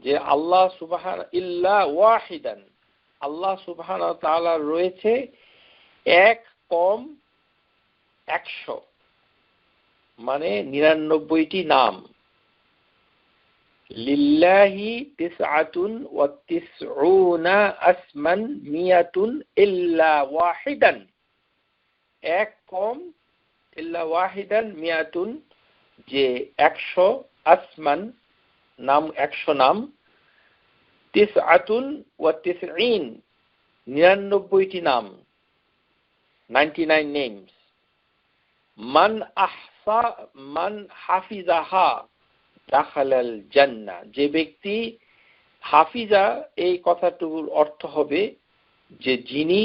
যে আল্লাহ সুবহানাহু ইল্লা ওয়াহিদান, আল্লাহ সুবহানাহু ওয়া তাআলা রয়েছে এক কম 100, মানে 99টি নাম। লিল্লাহি 99 আসমান মিয়াতুন ইল্লা ওয়াহিদান, এক কম ইল্লা ওয়াহিদান মিয়াতুন, যে 100 আসমান নাম, 100 নাম, 99 99টি নাম, 99 names, মান হাফিজাহা দাখালাল জান্নাহ, যে ব্যক্তি হাফিজা, এই কথাটুকুর অর্থ হবে যে যিনি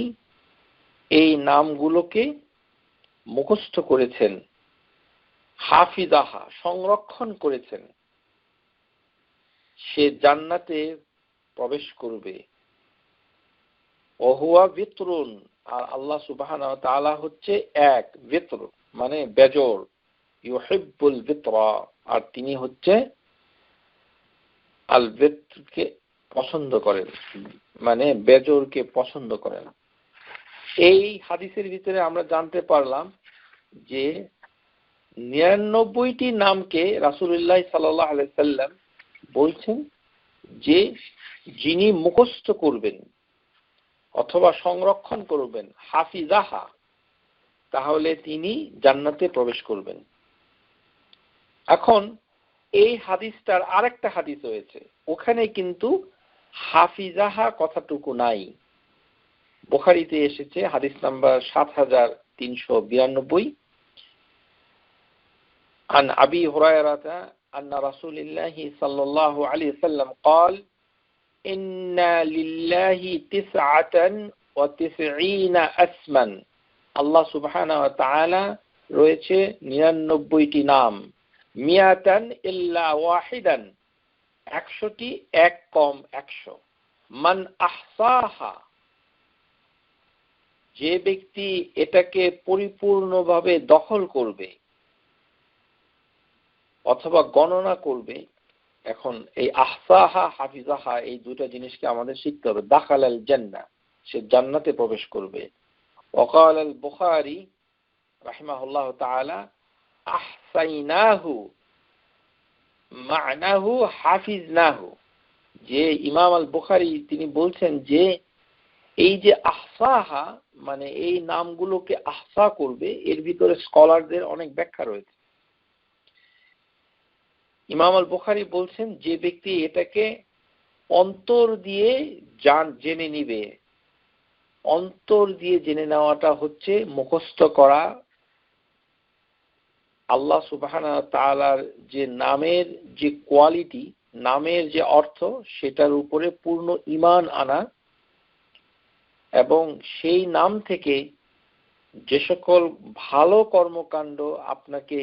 এই নামগুলোকে মুখস্থ করেছেন, হাফিজাহা সংরক্ষণ করেছেন, সে জান্নাতে প্রবেশ করবে। ওহুয়া বিতরুন, আর আল্লাহ সুবহানাহু ওয়া তাআলা হচ্ছে এক, বিতর মানে বেজোড়, ইউহিব্বুল বিতরা, আর তিনি হচ্ছে আল বিতরকে পছন্দ করেন, মানে বেজোড়কে পছন্দ করেন। এই হাদিসের ভিতরে আমরা জানতে পারলাম যে 99টি নামকে রাসূলুল্লাহ সাল্লাল্লাহু আলাইহি সাল্লাম বলছেন যে যিনি মুখস্থ করবেন অথবা সংরক্ষণ করবেন, হাফিজাহা, তাহলে তিনি জান্নাতে প্রবেশ করবেন। এখন এই হাদিসটার আরেকটা হাদিস রয়েছে, ওখানে কিন্তু হাফিজাহা কথাটুকু নাই। বুখারীতে এসেছে হাদিস নাম্বার 7392, عن أبي هريرة أن رسول الله صلى الله عليه وسلم قال إن لله 99 اسما, আল্লাহ সুবহানাহু ওয়া তাআলা রয়েছে 99টি নাম, মিয়াতান ইল্লা ওয়াহিদান, 100টি এক কম 100, মান আহসাহা, যে ব্যক্তি এটাকে পরিপূর্ণভাবে দখল করবে অথবা গণনা করবে। এখন এই আহসাহা হাফিজাহা এই দুটো জিনিসকে আমাদের শিখতে হবে। দাখালাল জান্নাহ, সে জান্নাতে প্রবেশ করবে। ওয়াকাল আল বুখারী রাহিমাহুল্লাহ তাআলা আহসাইনাহু মা'নাহু হাফিজনাহু, যে ইমাম আল বুখারী তিনি বলছেন যে এই যে আহসাহা মানে এই নামগুলোকে আহসা করবে, এর ভিতরে স্কলারদের অনেক ব্যাখ্যা রয়েছে। ইমাম আল বুখারী বলছেন যে ব্যক্তি এটাকে অন্তর দিয়ে জেনে নিবে, অন্তর দিয়ে জেনে নেওয়াটা হচ্ছে মুখস্থ করা আল্লাহ সুবহানাহু ওয়া তাআলার যে নামের যে কোয়ালিটি, নামের যে অর্থ, সেটার উপরে পূর্ণ ঈমান আনা, এবং সেই নাম থেকে যে সকল ভালো কর্মকাণ্ড আপনাকে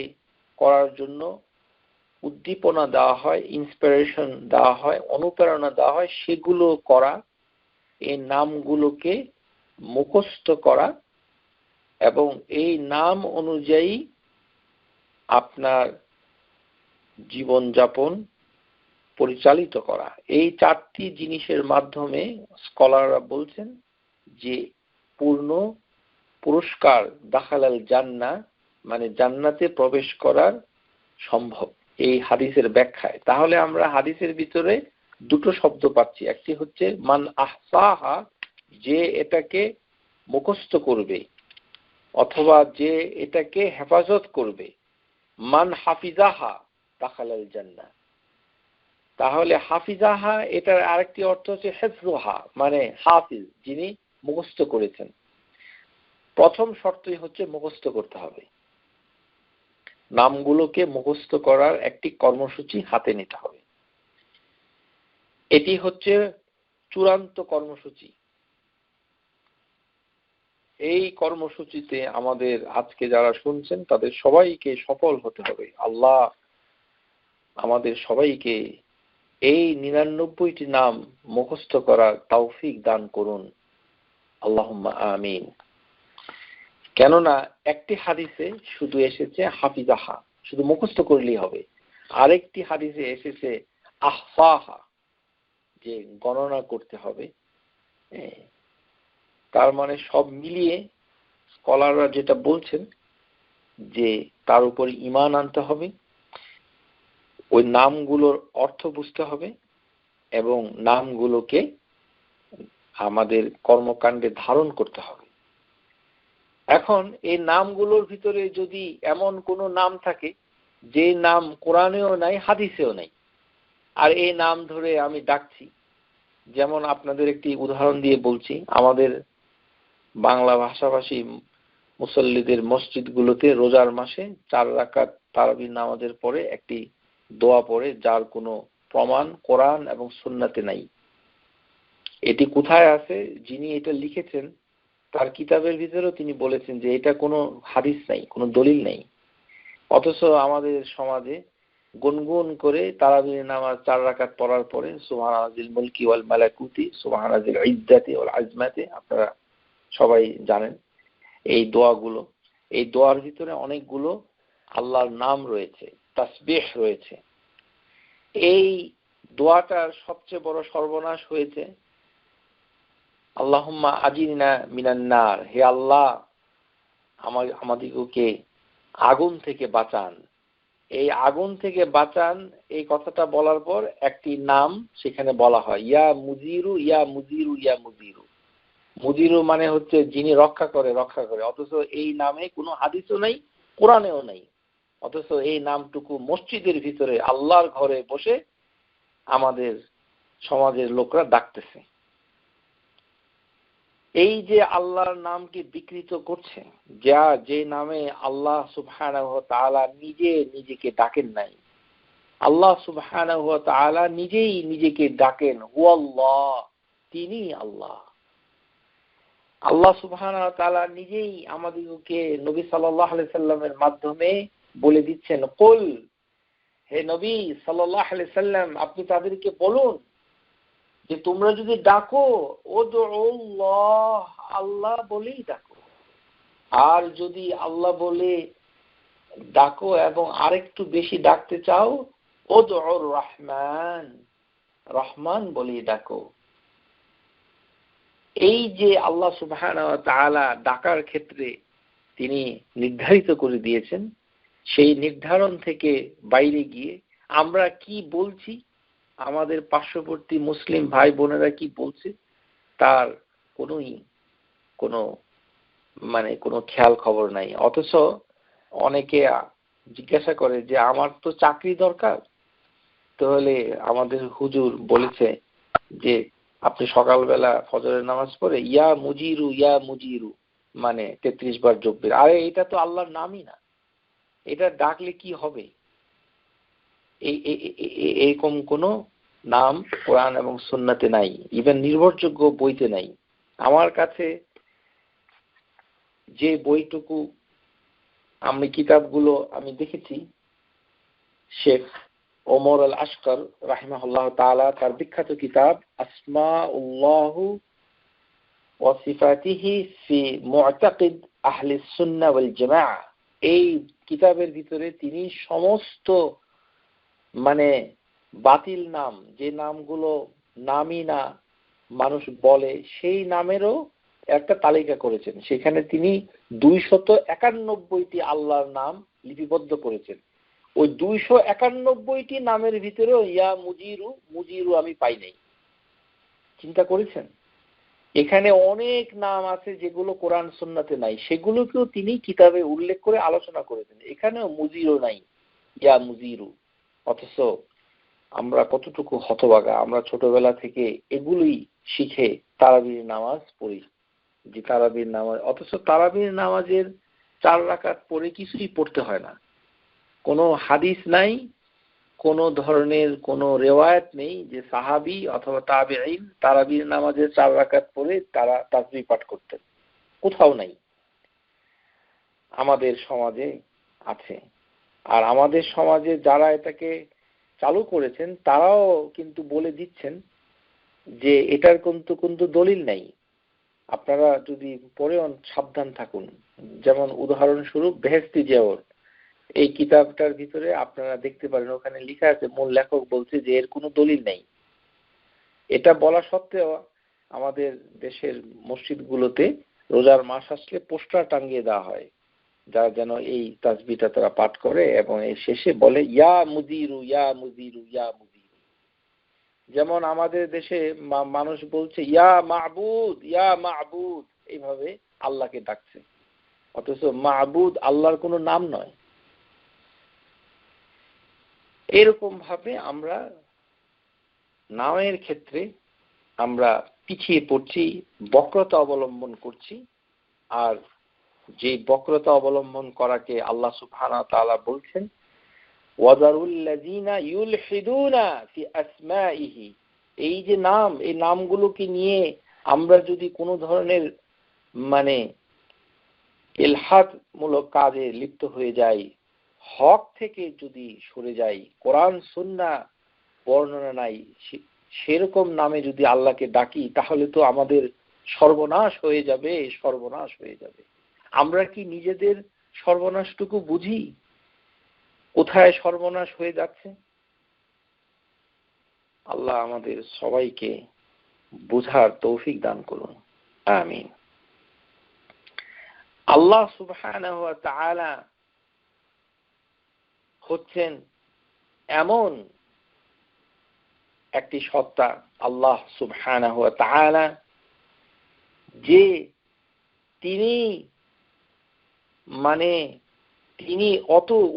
করার জন্য উদ্দীপনা দেওয়া হয়, ইন্সপিরেশন দেওয়া হয়, অনুপ্রেরণা দেওয়া হয়, সেগুলো করা, এই নামগুলোকে মুখস্থ করা এবং এই নাম অনুযায়ী আপনার জীবনযাপন পরিচালিত করা। এই 4টি জিনিসের মাধ্যমে স্কলাররা বলছেন যে পূর্ণ পুরস্কার, দাখালাল জান্নাহ মানে জান্নাতে প্রবেশ করার সম্ভব, এই হাদিসের ব্যাখ্যায়। তাহলে আমরা হাদিসের ভিতরে দুটো শব্দ পাচ্ছি, একটি হচ্ছে মান আহসাহা, যে এটাকে মুখস্থ করবে অথবা যে এটাকে হেফাজত করবে, মান হাফিজাহা দাখালাল জান্নাহ। তাহলে হাফিজাহা এটার আরেকটি অর্থ হচ্ছে হিফজুহা, মানে হাফিজ, যিনি মুখস্থ করেছেন। প্রথম শর্তই হচ্ছে মুখস্থ করতে হবে। নামগুলোকে মুখস্থ করার একটি কর্মসূচি হাতে নিতে হবে। এটি হচ্ছে চূড়ান্ত কর্মসূচি। এই কর্মসূচিতে আমাদের আজকে যারা শুনছেন তাদের সবাইকে সফল হতে হবে। আল্লাহ আমাদের সবাইকে এই 99টি নাম মুখস্থ করার তৌফিক দান করুন, আল্লাহুম্মা আমিন। কেননা একটি হাদিসে শুধু এসেছে হাফিজাহা, শুধু মুখস্থ করলেই হবে। আরেকটি হাদিসে এসেছে আহসাহা, যে গণনা করতে হবে। তার মানে সব মিলিয়ে স্কলাররা যেটা বলছেন যে তার উপর ঈমান আনতে হবে, ওই নামগুলোর অর্থ বুঝতে হবে এবং নামগুলোকে আমাদের কর্মকাণ্ডে ধারণ করতে হবে। এখন এই নামগুলোর ভিতরে যদি এমন কোনো নাম থাকে যে নাম কোরআনেও নাই, হাদিসেও নাই, আর এই নাম ধরে আমি ডাকছি, যেমন আপনাদের একটি উদাহরণ দিয়ে বলছি, আমাদের বাংলা ভাষাভাষী মুসল্লিদের মসজিদগুলোতে রোজার মাসে 4 রাকাত তারাবির নামাজের পরে একটি দোয়া পড়ে, যার কোনো প্রমাণ কোরআন এবং সুন্নাতে নাই। এটি কোথায় আছে? যিনি এটা লিখেছেন তার কিতাবের ভিতরেও তিনি বলেছেন যে এটা কোনো হাদিস নাই, কোনো দলিল নাই। অথচ আমাদের সমাজে গুনগুন করে তারাবির নামাজ 4 রাকাত পড়ার পরে সুবহানাল মুলকি ওয়াল মালাকুতি সুবহানাল ইজ্জাতি ওয়াল আজমাতি, আপনারা সবাই জানেন এই দোয়াগুলো। এই দোয়ার ভিতরে অনেকগুলো আল্লাহর নাম রয়েছে, তাসবিহ রয়েছে। এই দোয়াটার সবচেয়ে বড় সর্বনাশ হয়েছে আল্লাহুম্মা আজিরনা মিনান নার, হে আল্লাহ আমাদিগকে আগুন থেকে বাঁচান। এই আগুন থেকে বাঁচান এই কথাটা বলার পর একটি নাম সেখানে বলা হয়, ইয়া মুজিরু ইয়া মুজিরু ইয়া মুজিরু। মুজিরু মানে হচ্ছে যিনি রক্ষা করে, রক্ষা করে। অথচ এই নামে কোনো হাদিসও নাই, কোরআনেও নাই। অথচ এই নামটুকু মসজিদের ভিতরে আল্লাহর ঘরে বসে আমাদের সমাজের লোকরা ডাকতেছে। এই যে আল্লাহর নামকে বিকৃত করছে, যে নামে আল্লাহ সুবহানাহু ওয়া তাআলা নিজে নিজেকে ডাকেন নাই। আল্লাহ সুবহানাহু ওয়া তাআলা নিজেই নিজেকে ডাকেন, হুয়াল্লাহ, তিনি আল্লাহ। আল্লাহ সুবহানাহু ওয়া তাআলা নিজেই আমাদেরকে নবী সাল্লাল্লাহু আলাইহি সাল্লামের মাধ্যমে বলে দিচ্ছেন, কুল, হে নবী সাল্লাল্লাহু আলাইহি সাল্লাম, আপনি তাদেরকে বলুন যে তোমরা যদি ডাকো উদউল্লাহ, আল্লাহ বলেই ডাকো। আর যদি আল্লাহ বলে ডাকো এবং আরেকটু বেশি ডাকতে চাও, উদউর রহমান, রহমান বলেই ডাকো। এই যে আল্লাহ সুবহানাহু ওয়া তাআলা ডাকার ক্ষেত্রে তিনি নির্ধারিত করে দিয়েছেন, সেই নির্ধারণ থেকে বাইরে গিয়ে আমরা কি বলছি, আমাদের পার্শ্ববর্তী মুসলিম ভাই বোনেরা কি বলছে, তার কোনো খেয়াল খবর নাই। অথচ অনেকে জিজ্ঞাসা করে যে আমার তো চাকরি দরকার, তাহলে আমাদের হুজুর বলেছে যে আপনি সকালবেলা ফজরের নামাজ পড়ে ইয়া মুজিরু মানে 33 বার জপবেন। আরে এটা তো আল্লাহর নামই না, এটা ডাকলে কি হবে? এরকম কোন নাম কোরআন এবং সুন্নাতে নাই, ইভেন নির্ভরযোগ্য বইতে নাই। আমার কাছে যে বইটুকু কিতাবগুলো আমি দেখেছি, শেখ ওমর আল আশকার রাহিমাহুল্লাহ তাআলা তার বিখ্যাত কিতাব আসমাউল্লাহু ওয়া সিফাতিহি ফি মু'তাকিদ আহলি সুন্নাহ ওয়াল জামাআহ, এই কিতাবের ভিতরে তিনি সমস্ত বাতিল নাম, যে নামগুলো নামই না মানুষ বলে, সেই নামেরও একটা তালিকা করেছেন। সেখানে তিনি 291টি আল্লাহর নাম লিপিবদ্ধ করেছেন। ওই 291টি নামের ভিতরেও ইয়া মুজিরু আমি পাই নাই। চিন্তা করেছেন? এখানে অনেক নাম আছে যেগুলো কোরআন সুন্নাতে নাই, সেগুলোকেও তিনি কিতাবে উল্লেখ করে আলোচনা করেছেন। এখানেও মুজিরু নাই, ইয়া মুজিরু। অথচ আমরা কতটুকু হতভাগা, আমরা ছোটবেলা থেকে এগুলোই শিখে তারাবির নামাজ পড়ি, যে তারাবির নামাজ। অথচ তারাবির নামাজের 4 রাকাত পরে কিছুই পড়তে হয় না। কোনো হাদিস নাই, কোনো ধরনের কোনো রেওয়ায়াত নেই যে সাহাবী অথবা তাবেঈন তারাবির নামাজে 4 রাকাত পড়ে তারা তাসবিহ পাঠ করতেন। কোথাও নাই, আমাদের সমাজে আছে। আর আমাদের সমাজে যারা এটাকে চালু করেছেন তারাও কিন্তু বলে দিচ্ছেন যে এটার কিন্তু দলিল নাই। আপনারা যদি পড়েন সাবধান থাকুন। যেমন উদাহরণস্বরূপ বেহেশতি জিয়াওর, এই কিতাবটার ভিতরে আপনারা দেখতে পারেন ওখানে লেখা আছে, মূল লেখক বলছে যে এর কোনো দলিল নেই। এটা বলা সত্ত্বেও আমাদের দেশের মসজিদগুলোতে রোজার মাস আসলে পোস্টার টাঙিয়ে দেওয়া হয়, যা যেন এই তাসবিহটা তারা পাঠ করে এবং এই শেষে বলে ইয়া মুদিরু ইয়া মুদিরু ইয়া মুদিরু। যেমন আমাদের দেশে মানুষ বলছে ইয়া মাবুদ ইয়া মাবুদ, এইভাবে আল্লাহকে ডাকছে, অথচ মাবুদ আল্লাহর কোনো নাম নয়। এরকম ভাবে আমরা নামের ক্ষেত্রে আমরা পিছিয়ে পড়ছি, বক্রতা অবলম্বন করছি। আর যে বক্রতা অবলম্বন করাকে আল্লাহ সুবহানাহু ওয়া তাআলা বলছেন ওয়াযারুল্লাযীনা ইউলহিদুনা ফি আসমাইহি, এই যে নাম, এই নামগুলোকে নিয়ে আমরা যদি কোনো ধরনের মানে ইলহাদমূলক কাজে লিপ্ত হয়ে যাই, হক থেকে যদি সরে যাই, কোরআন সুন্নাহ বর্ণনা নাই সেরকম নামে যদি আল্লাহকে ডাকি, তাহলে তো আমাদের সর্বনাশ হয়ে যাবে, সর্বনাশ হয়ে যাবে। আমরা কি নিজেদের সর্বনাশটুকু বুঝি? কোথায় সর্বনাশ হয়ে যাচ্ছে? আল্লাহ আমাদের সবাইকে বুঝার তৌফিক দান করুন, আমিন। আল্লাহ সুবহানাহু ওয়া তাআলা হচ্ছেন এমন একটি সত্তা, আল্লাহ সুবহানাহু ওয়া তাআলা, যে তিনি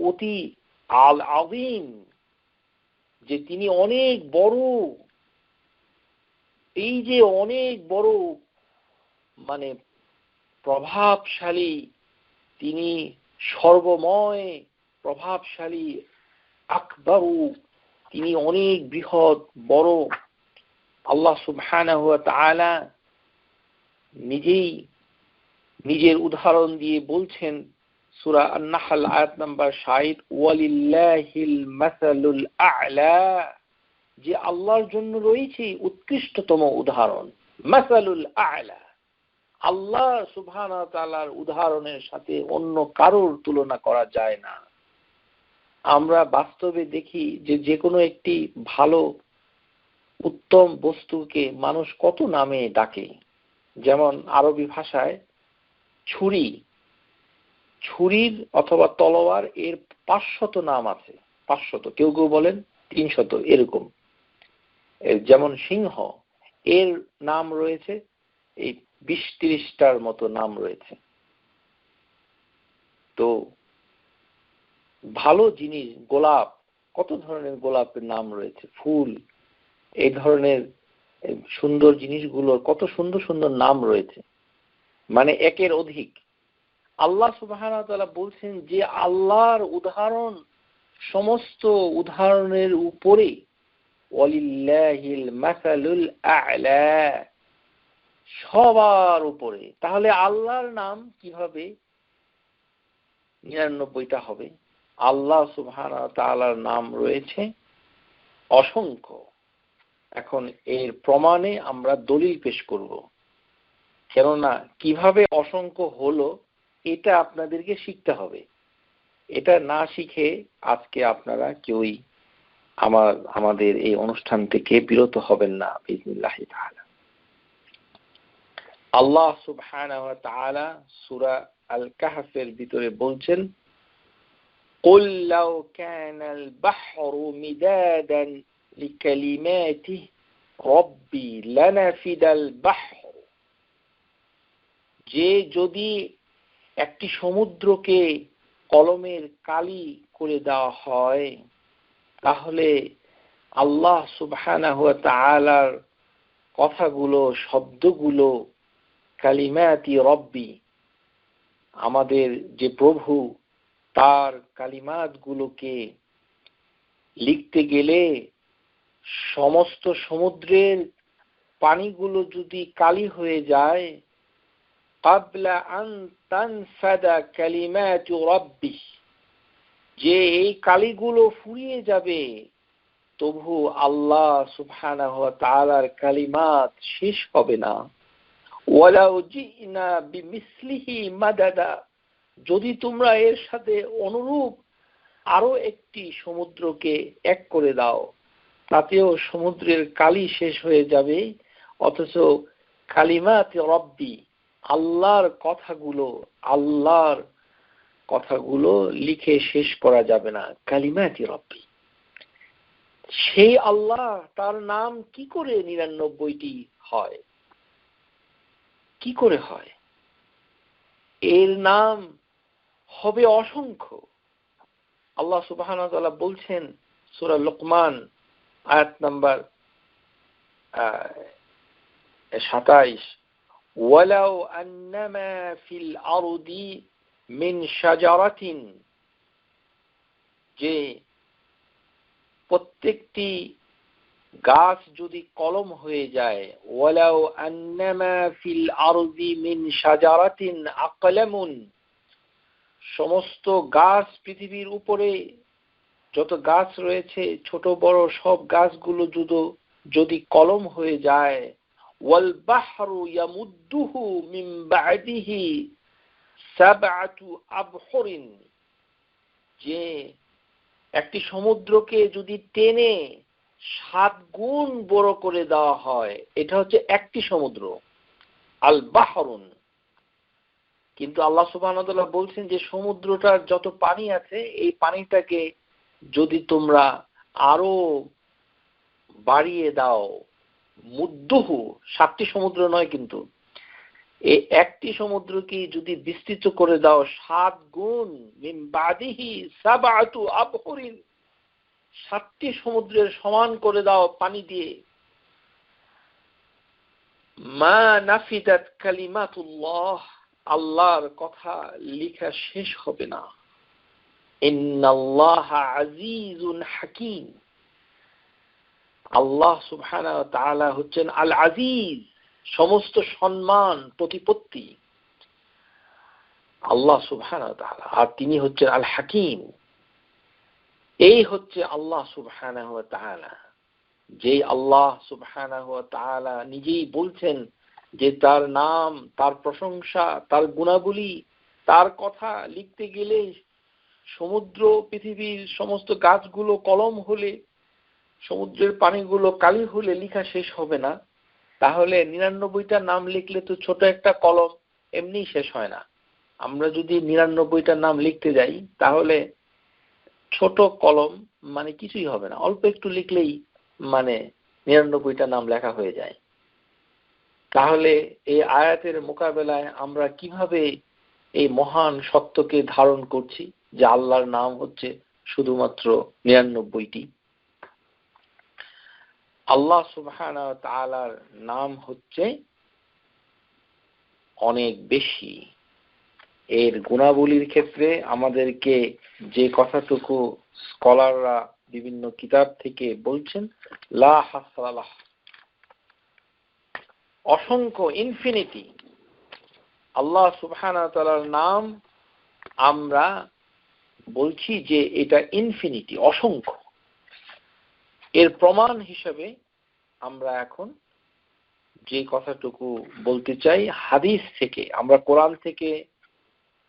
অতি আযীম, যে তিনি অনেক বড়। এই যে অনেক বড় প্রভাবশালী, তিনি সর্বময় প্রভাবশালী, আকবরু, তিনি অনেক বৃহৎ বড়। আল্লাহ সুবহানাহু ওয়া তাআলা নিজের উদাহরণ দিয়ে বলছেন সূরা আন-নাহল আয়াত নাম্বার 60, ওয়ালিল্লাহিল মাসালুল আ'লা, যে আল্লাহর জন্য রয়েছে উৎকৃষ্টতম উদাহরণ, মাসালুল আ'লা। আল্লাহ সুবহানাহু ওয়া তাআলার উদাহরণের সাথে অন্য কারোর তুলনা করা যায় না। আমরা বাস্তবে দেখি যে কোনো একটি ভালো উত্তম বস্তুকে মানুষ কত নামে ডাকে। যেমন আরবি ভাষায় ছুরির অথবা তলোয়ার এর 500 নাম আছে, 500, কেউ কেউ বলেন 300, এরকম। যেমন সিংহ, এর নাম রয়েছে এই 20-30টার মতো নাম রয়েছে। তো ভালো জিনিস, গোলাপ, কত ধরনের গোলাপের নাম রয়েছে, ফুল, এই ধরনের সুন্দর জিনিসগুলোর কত সুন্দর সুন্দর নাম রয়েছে, মানে একের অধিক। আল্লাহ সুবহানাহু ওয়া তাআলা বলছেন যে আল্লাহর উদাহরণ সমস্ত উদাহরণের উপরে, ওয়ালিল্লাহিল মাসালুল আ'লা, সবার উপরে। তাহলে আল্লাহর নাম কিভাবে 99টা হবে? আল্লাহ সুবহানাহু ওয়া তাআলার নাম রয়েছে অসংখ্য। এখন এর প্রমাণে আমরা দলিল পেশ করব, কেননা কিভাবে অসংখ্য হলো এটা আপনাদেরকে শিখতে হবে। এটা না শিখে আজকে আপনারা কেউই আমাদের এই অনুষ্ঠান থেকে বিরত হবেন না বিইজনিল্লাহ তাআলা। আল্লাহ সুবহানাহু ওয়া তাআলা সূরা আল কাহফের ভিতরে বলছেন কুল লাউ কানাল বাহরু মিদাদান লিকালিমাতিহি রাব্বি লানাফিদাল বাহর, যে যদি একটি সমুদ্রকে কলমের কালি করে দেওয়া হয়, তাহলে আল্লাহ সুবহানাহু ওয়া তাআলার কথাগুলো, শব্দগুলো, কালিমাতি রব্বি, আমাদের যে প্রভু তার কালিমাত গুলোকে লিখতে গেলে সমস্ত সমুদ্রের পানিগুলো যদি কালি হয়ে যায়, ক্বাবলা আন তানফাদা কালিমাতু রাব্বি, যে এই কালিগুলো ফুরিয়ে যাবে তবু আল্লাহ সুবহানাহু ওয়া তাআলার কালিমাত শেষ হবে না। ওয়ালাউ জিনা বিমিসলিহি মাদাদা, যদি তোমরা এর সাথে অনুরূপ আরো একটি সমুদ্রকে এক করে দাও, তাতেও সমুদ্রের কালি শেষ হয়ে যাবে, অথচ কালিমাতে রব্বি, আল্লাহর কথাগুলো লিখে শেষ করা যাবে না। কালিমাতে রব্বি, সেই আল্লাহ, তার নাম কি করে ৯৯টি হয়? কি করে হয়? এর নাম হবে অসংখ্য। আল্লাহ সুবহানাহু ওয়া তাআলা বলছেন সূরা লুকমান আয়াত নাম্বার ২৭, ওয়ালাউ আন্নামা ফিল আরদি মিন শাজারাতিন, যে প্রত্যেকটি গাছ যদি কলম হয়ে যায়, ওয়ালাউ আন্নামা ফিল আরদি মিন শাজারাতিন আকলামুন, সমস্ত গাছ, পৃথিবীর উপরে যত গাছ রয়েছে ছোট বড় সব গাছগুলো যদি কলম হয়ে যায়, ওয়াল বাহরু ইয়ামুদ্দুহু মিন বা'দিহি সাবআতু আবহুরিন, যে একটি সমুদ্রকে যদি টেনে 7 গুণ বড় করে দেওয়া হয়, এটা হচ্ছে একটি সমুদ্র, আল বাহরুন। কিন্তু আল্লাহ সুবহানাহু ওয়া তাআলা বলছেন যে সমুদ্রটার যত পানি আছে, এই পানিটাকে যদি তোমরা আরো বাড়িয়ে দাও, মুদ্দুহু, 7টি সমুদ্র নয়, কিন্তু এই একটি সমুদ্রকে যদি বিস্তৃত করে দাও 7 গুণ, মিন বাদিহি সাবআতু আবহুরিন, 7টি সমুদ্রের সমান করে দাও পানি দিয়ে, মা নাফিদাত কালিমাতুল্লাহ, আল্লাহর কথা লেখা শেষ হবে না। ইন্নাল্লাহা আজিজুন হাকিম, আল্লাহ সুবহানাহু ওয়া তাআলা হচ্ছেন আল আজিজ, সমস্ত সম্মান প্রতিপত্তি আল্লাহ সুবহানাহু ওয়া তাআলা, আর তিনি হচ্ছেন আল হাকিম। এই হচ্ছে আল্লাহ সুবহানাহু ওয়া তাআলা, যে আল্লাহ সুবহানাহু ওয়া তাআলা নিজেই বলছেন যে তার নাম, তার প্রশংসা, তার গুণাবলী, তার কথা লিখতে গেলে সমুদ্র, পৃথিবীর সমস্ত গাছগুলো কলম হলে, সমুদ্রের পানিগুলো কালি হলে লেখা শেষ হবে না। তাহলে ৯৯টা নাম লিখলে তো ছোট একটা কলম এমনি শেষ হয় না। আমরা যদি ৯৯টা নাম লিখতে যাই তাহলে ছোট কলম মানে কিছুই হবে না, অল্প একটু লিখলেই মানে ৯৯টা নাম লেখা হয়ে যায়। তাহলে এই আয়াতের মোকাবেলায় আমরা কিভাবে এই মহান সত্যকে ধারণ করছি যে আল্লাহর নাম হচ্ছে শুধুমাত্র ৯৯টি? আল্লাহ সুবহানাহু ওয়া তাআলার নাম হচ্ছে অনেক বেশি। এর গুণাবলীর ক্ষেত্রে আমাদেরকে যে কথাটুকু স্কলাররা বিভিন্ন কিতাব থেকে বলছেন, লা হাসরা লাহ, অসংখ্য, ইনফিনিটি। আল্লাহ সুবহানাহু ওয়া তাআলার নাম আমরা বলছি যে এটা ইনফিনিটি, অসংখ্য। এর প্রমাণ হিসেবে আমরা এখন যে কথাটুকু বলতে চাই, হাদিস থেকে, আমরা কোরআন থেকে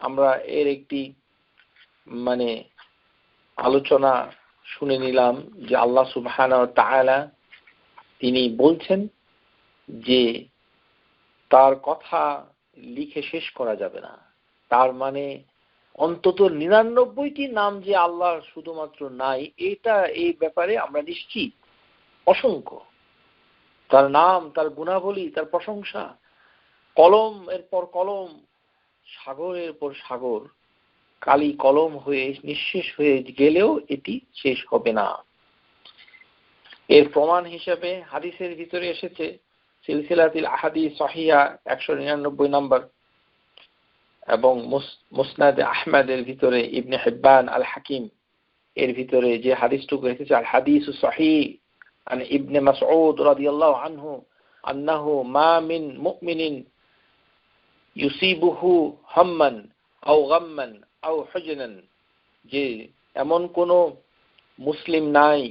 আমরা এর একটি মানে আলোচনা শুনে নিলাম যে আল্লাহ সুবহানাহু ওয়া তাআলা তিনি বলছেন যে তার কথা লিখে শেষ করা যাবে না। তার মানে অন্তত ৯৯টি নাম যে আল্লাহর শুধুমাত্র নাই, এটা এই ব্যাপারে আমরা নিশ্চিত। অসংখ্য তার নাম, তার গুণাবলী, তার প্রশংসা, কলম এর পর কলম, সাগরের পর সাগর কালি কলম হয়ে নিঃশেষ হয়ে গেলেও এটি শেষ হবে না। এর প্রমাণ হিসেবে হাদিসের ভিতরে এসেছে, সিলসিলাতুল আহাদিস সহিহা ১৯৯ নম্বর, এবং মুসনাদ আহমদের ভিতরে ইবনে হিব্বান আল হাকিম এর ভিতরে যে হাদিসটুকু এসেছে আল হাদিসু সহিহ আন ইবনে মাসউদ রাদিয়াল্লাহু আনহু আন্নাহু মা মিন মুমিনিন ইউসিবুহু হাম্মান আও গাম্মান আও হুজনান, যে এমন কোন মুসলিম নাই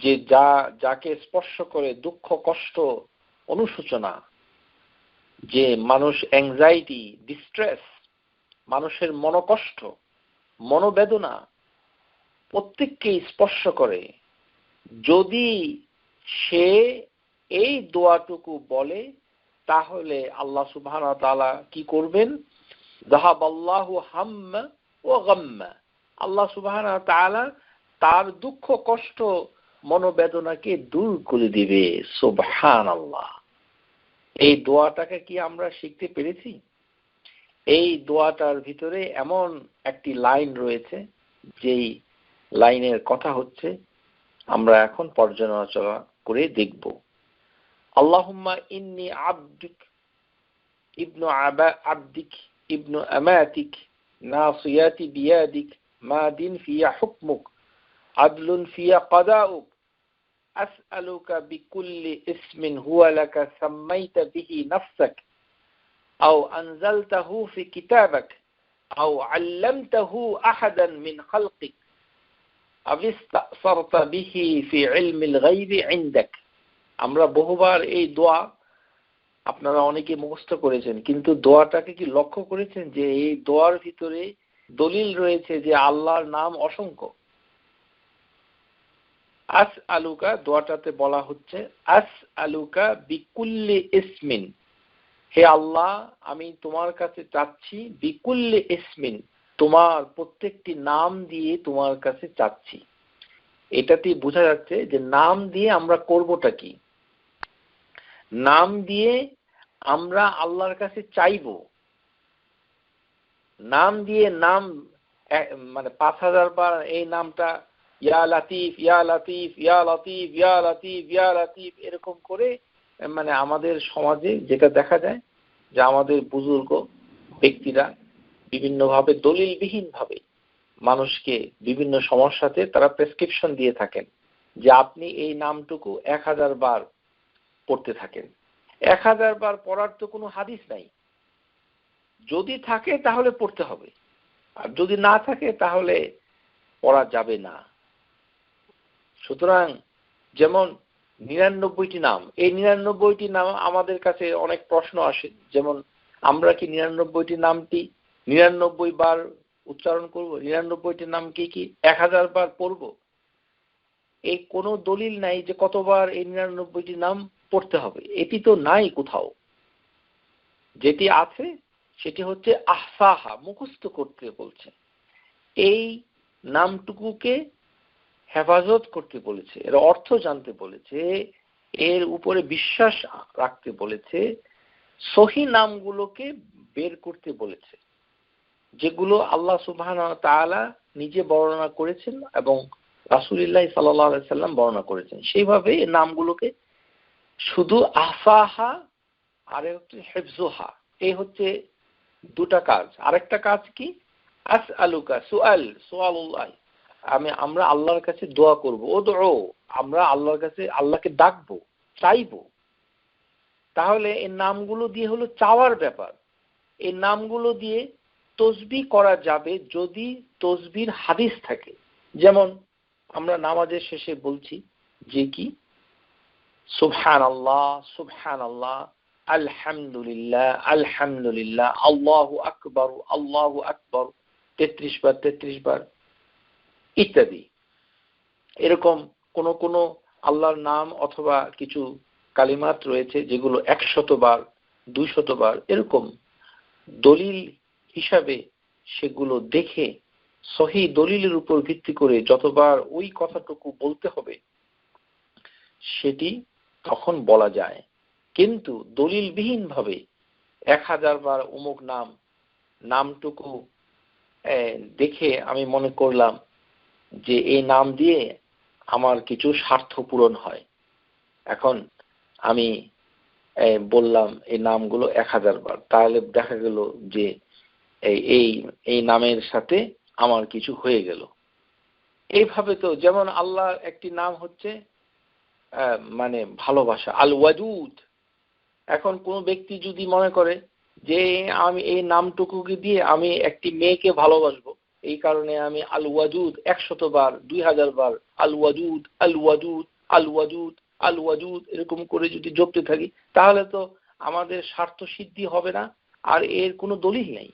যে যাকে স্পর্শ করে দুঃখ, কষ্ট, অনুশোচনা, যে মানুষ অ্যাংজাইটি, ডিস্ট্রেস, মানুষের মনোকষ্ট, মনোবেদনা প্রত্যেককেই স্পর্শ করে, যদি সে এই দোয়াটুকু বলে তাহলে আল্লাহ সুবহানাহু ওয়া তাআলা কি করবেন? যাহাবাল্লাহু হাম্মা ওয়া গাম্মা, আল্লাহ সুবহানাহু ওয়া তাআলা তার দুঃখ, কষ্ট, মনোবেদনাকে দূর করে দিবে। সুবহানাল্লাহ। এই দোয়াটাকে কি আমরা শিখতে পেরেছি? এই দোয়াটার ভিতরে এমন একটি লাইন রয়েছে, যেই লাইনের কথা হচ্ছে আমরা এখন পর্যালোচনা করে দেখব। আল্লাহুম্মা ইন্নী আবদুক ইবনু আবদিক ইবনু আমাতিক নাসিয়াতি বিয়াদিক মাদিন ফিয়া হুকমুক আদলুন ফিয়া কাদাউক আসআলুকা বিকুল্লি ইসমিন হুয়া লাকা সাম্মাইতা বিহি নাফসাক আও আনজালতাহু ফি কিতাবাক আও আল্লামতাহু আহাদান মিন খালকিক আও ইসতাসারতা বিহি ফি ইলমিল গায়বি ইনদাক। আমরা বহুবার এই দোয়া আপনারা অনেকে মুখস্থ করেছেন, কিন্তু দোয়াটাকে কি লক্ষ্য করেছেন যে এই দোয়ার ভিতরে দলিল রয়েছে যে আল্লাহর নাম অসংখ্য। আসআলুকা দোয়াটাতে বলা হচ্ছে আসআলুকা বিকুল্লি ইসমিন, হে আল্লাহ আমি তোমার কাছে চাচ্ছি, বিকুল্লি ইসমিন তোমার প্রত্যেকটি নাম দিয়ে তোমার কাছে চাচ্ছি। এটাতে বোঝা যাচ্ছে যে নাম দিয়ে আমরা করবোটা কি? নাম দিয়ে আমরা আল্লাহর কাছে চাইব। নাম দিয়ে নাম মানে 5000 বার এই নামটা ইয়া লাতিফ ইয়া লাতিফ ইয়া লাতিফ ইয়া লাতিফ ইয়া লাতিফ এরকম করে, মানে আমাদের সমাজে যেটা দেখা যায় যে আমাদের বুজুর্গ ব্যক্তিরা বিভিন্নভাবে দলিলবিহীনভাবে মানুষকে বিভিন্ন সমস্যাতে তারা প্রেসক্রিপশন দিয়ে থাকেন যে আপনি এই নামটুকু 1000 বার পড়তে থাকেন। 1000 বার পড়ার তো কোনো হাদিস নাই, যদি থাকে তাহলে পড়তে হবে, আর যদি না থাকে তাহলে পড়া যাবে না। সুতরাং যেমন 99টি নাম, এই 99টি নাম আমাদের কাছে অনেক প্রশ্ন আসে, যেমন আমরা কি 99টি নামটি 99 বার উচ্চারণ করব? 99টি নাম কি 1000 বার পড়ব? এই কোনো দলিল নাই যে কতবার এই 99টি নাম পড়তে হবে, এটি তো নাই কোথাও। যেটি আছে সেটি হচ্ছে আহসাহা, মুখস্থ করতে বলছে, এই নামটুকুকে হেফাজত করতে বলেছে, এর অর্থ জানতে বলেছে, এর উপরে বিশ্বাস রাখতে বলেছে, সহি নামগুলোকে বের করতে বলেছে, যেগুলো আল্লাহ সুবহানাহু ওয়া তাআলা নিজে বর্ণনা করেছেন এবং রাসূলুল্লাহ সাল্লাল্লাহু আলাইহি সাল্লাম বর্ণনা করেছেন। সেইভাবে এই নামগুলোকে শুধু আহসাহা আর হচ্ছে হিফজুহা, এই হচ্ছে দুটা কাজ। আরেকটা কাজ কি? আসআলুকা সুআলুল্লাহ, আমরা আল্লাহর কাছে দোয়া করব। উদউ, আমরা আল্লাহর কাছে আল্লাহকে ডাকবো, চাইবো। তাহলে এই নামগুলো দিয়ে হলো চাওয়ার ব্যাপার। এই নামগুলো দিয়ে তসবিহ করা যাবে যদি তসবির হাদিস থাকে। যেমন আমরা নামাজের শেষে বলছি যে কি সুবহানাল্লাহ সুবহানাল্লাহ আলহামদুলিল্লাহ আলহামদুলিল্লাহ আল্লাহু আকবার আল্লাহু আকবার 33 বার 33 বার ইত্যাদি। এরকম কোন কোন আল্লাহর নাম অথবা কিছু কালিমাত রয়েছে যেগুলো 100 বার 200 বার এরকম দলিল হিসাবে সেগুলো দেখে সহি দলিলের উপর ভিত্তি করে যতবার ওই কথাটুকু বলতে হবে সেটি তখন বলা যায়। কিন্তু দলিলবিহীন ভাবে 1000 বার অমুক নামটুকু দেখে আমি মনে করলাম যে এই নাম দিয়ে আমার কিছু স্বার্থ পূরণ হয়, এখন আমি বললাম এই নামগুলো 1000 বার, তাহলে দেখা গেল যে এই এই এই নামের সাথে আমার কিছু হয়ে গেল। এইভাবে তো যেমন আল্লাহর একটি নাম হচ্ছে মানে ভালোবাসা, আল ওয়াদুদ। এখন কোন ব্যক্তি যদি মনে করে যে আমি এই নামটুকুকে দিয়ে আমি একটি মেয়েকে ভালোবাসবো, এই কারণে আমি আল ওয়াদুদ 100 বার 2000 বার আল ওয়াদুদ আল ওয়াদুদ আল ওয়াদুদ আল ওয়াদুদ এরকম করে যদি জপতে থাকি, তাহলে তো আমাদের স্বার্থ সিদ্ধি হবে না, আর এর কোনো দলিল নেই।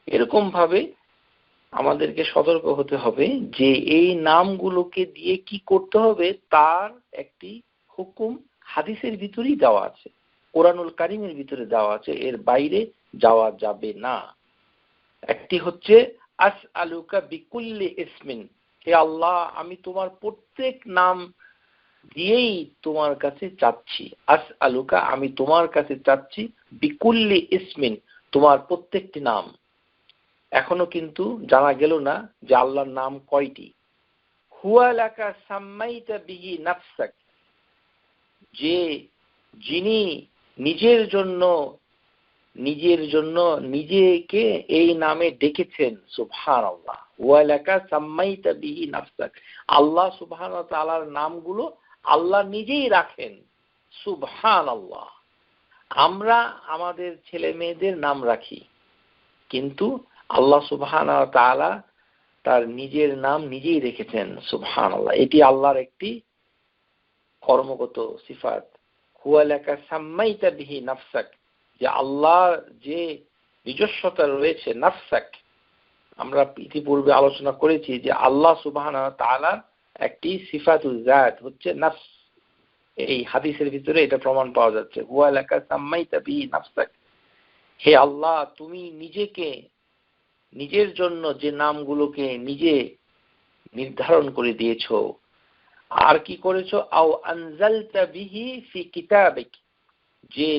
এরকম ভাবে আমাদেরকে সতর্ক হতে হবে যে এই নামগুলোকে দিয়ে কি করতে হবে তার একটি হুকুম হাদিসের ভিতরেই দেওয়া আছে, কোরআনুল কারীমের ভিতরে দেওয়া আছে, এর বাইরে যাওয়া যাবে না। একটি হচ্ছে আসআলুকা বিকুল্লি ইসমিন, হে আল্লাহ আমি তোমার প্রত্যেক নাম দিয়েই তোমার কাছে চাচ্ছি। আসআলুকা আমি তোমার কাছে চাচ্ছি, বিকুল্লি ইসমিন তোমার প্রত্যেকটি নাম। এখনো কিন্তু জানা গেল না যে আল্লাহর নাম কয়টি। হুয়া লাকা সাম্মাইতা বিহি নাফসাক, যে যিনি নিজের জন্য নিজেকে এই নামে ডেকেছেন। সুবহানাল্লাহ। হুয়া লাকা সাম্মাইতা বিহি নাফসাক, আল্লাহ সুবহানাহু ওয়া তাআলার নামগুলো আল্লাহ নিজেই রাখেন। সুবহানাল্লাহ। আমরা আমাদের ছেলে মেয়েদের নাম রাখি, কিন্তু আল্লাহ সুবহানাহু ওয়া তাআলা তার নিজের নাম নিজেই রেখেছেন। সুবহানাল্লাহ। এটি আল্লাহর একটি কর্মগত সিফাত। হুয়া লাকা সাম্মাইতা বিহি নাফসাক, যে আল্লাহর যে নিজস্বতা রয়েছে নাফসাক। আমরা ইতিপূর্বে আলোচনা করেছি যে আল্লাহ সুবহানাহু ওয়া তাআলার একটি সিফাতুল জাত হচ্ছে নাফস। এই হাদিসের ভিতরে এটা প্রমাণ পাওয়া যাচ্ছে। হুয়া লাকা সাম্মাইতা বিহি নাফসাক, হে আল্লাহ তুমি নিজেকে নিজের জন্য যে নামগুলোকে নিজে নির্ধারণ করে দিয়েছো, আর কি করেছো, আও আনজালতা বিহি ফি কিতাবিক, যে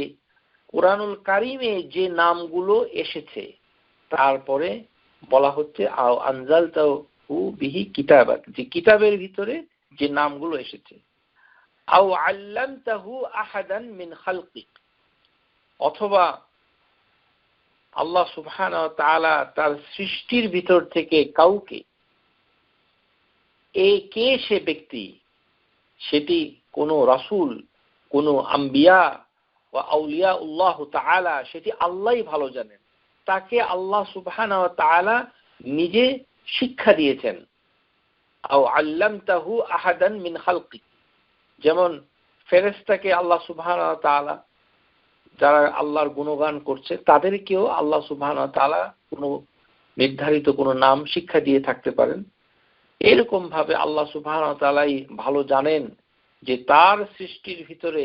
কোরআনুল কারীমে যে নামগুলো এসেছে, তারপরে বলা হচ্ছে আও আনজালতাহু বিহি কিতাবাক, যে কিতাবের ভিতরে যে নামগুলো এসেছে। আও আল্লামতাহু আহাদান মিন খালকিক, অথবা আল্লাহ সুবহানাহু ওয়া তাআলা তার সৃষ্টির ভিতর থেকে কাউকে, কে সে ব্যক্তি, সেটি কোনো রাসূল, কোনো আম্বিয়া ওয়া আউলিয়াউল্লাহ তাআলা, সেটি আল্লাহই ভালো জানেন, তাকে আল্লাহ সুবহানাহু ওয়া তাআলা নিজে শিক্ষা দিয়েছেন। আও আল্লামতাহু আহাদান মিন খালকিক, যেমন ফেরেশতাকে আল্লাহ সুবহানাহু ওয়া তাআলা, যারা আল্লাহর গুণগান করছে তাদেরকেও আল্লাহ সুবহানাহু ওয়া তাআলা কোনো নির্ধারিত কোনো নাম শিক্ষা দিয়ে থাকতে পারেন। এরকম ভাবে আল্লাহ সুবহানাহু ওয়া তাআলাই ভালো জানেন যে তার সৃষ্টির ভিতরে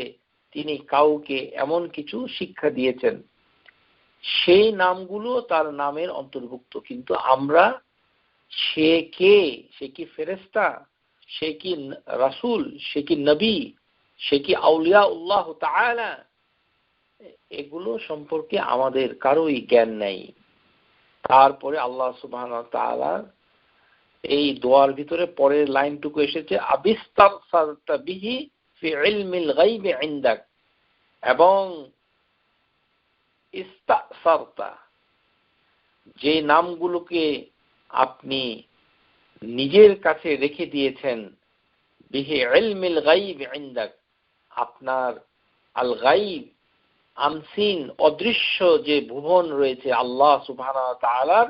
তিনি কাউকে এমন কিছু শিক্ষা দিয়েছেন, সেই নামগুলো তার নামের অন্তর্ভুক্ত। কিন্তু আমরা সে কে, সে কি ফেরেশতা, সে কি রাসূল, সে কি নবী, সে কি আউলিয়াউল্লাহ তাআলা, এগুলো সম্পর্কে আমাদের কারোই জ্ঞান নেই। তারপরে আল্লাহ সুবহানাহু ওয়া তাআলা এই দোয়ার ভিতরে পরের লাইনটুকু এসেছে, আবিস্তাগফারতা বিহি ফি ইলমিল গায়বি ইনদাক, এবং ইস্তাগফারতা, যে নামগুলোকে আপনি নিজের কাছে রেখে দিয়েছেন, বিহি ইলমিল গায়বি ইনদাক, আপনার আল গায়ব আনসিন অদৃশ্য যে ভুবন রয়েছে আল্লাহ সুবহানাহু ওয়া তাআলার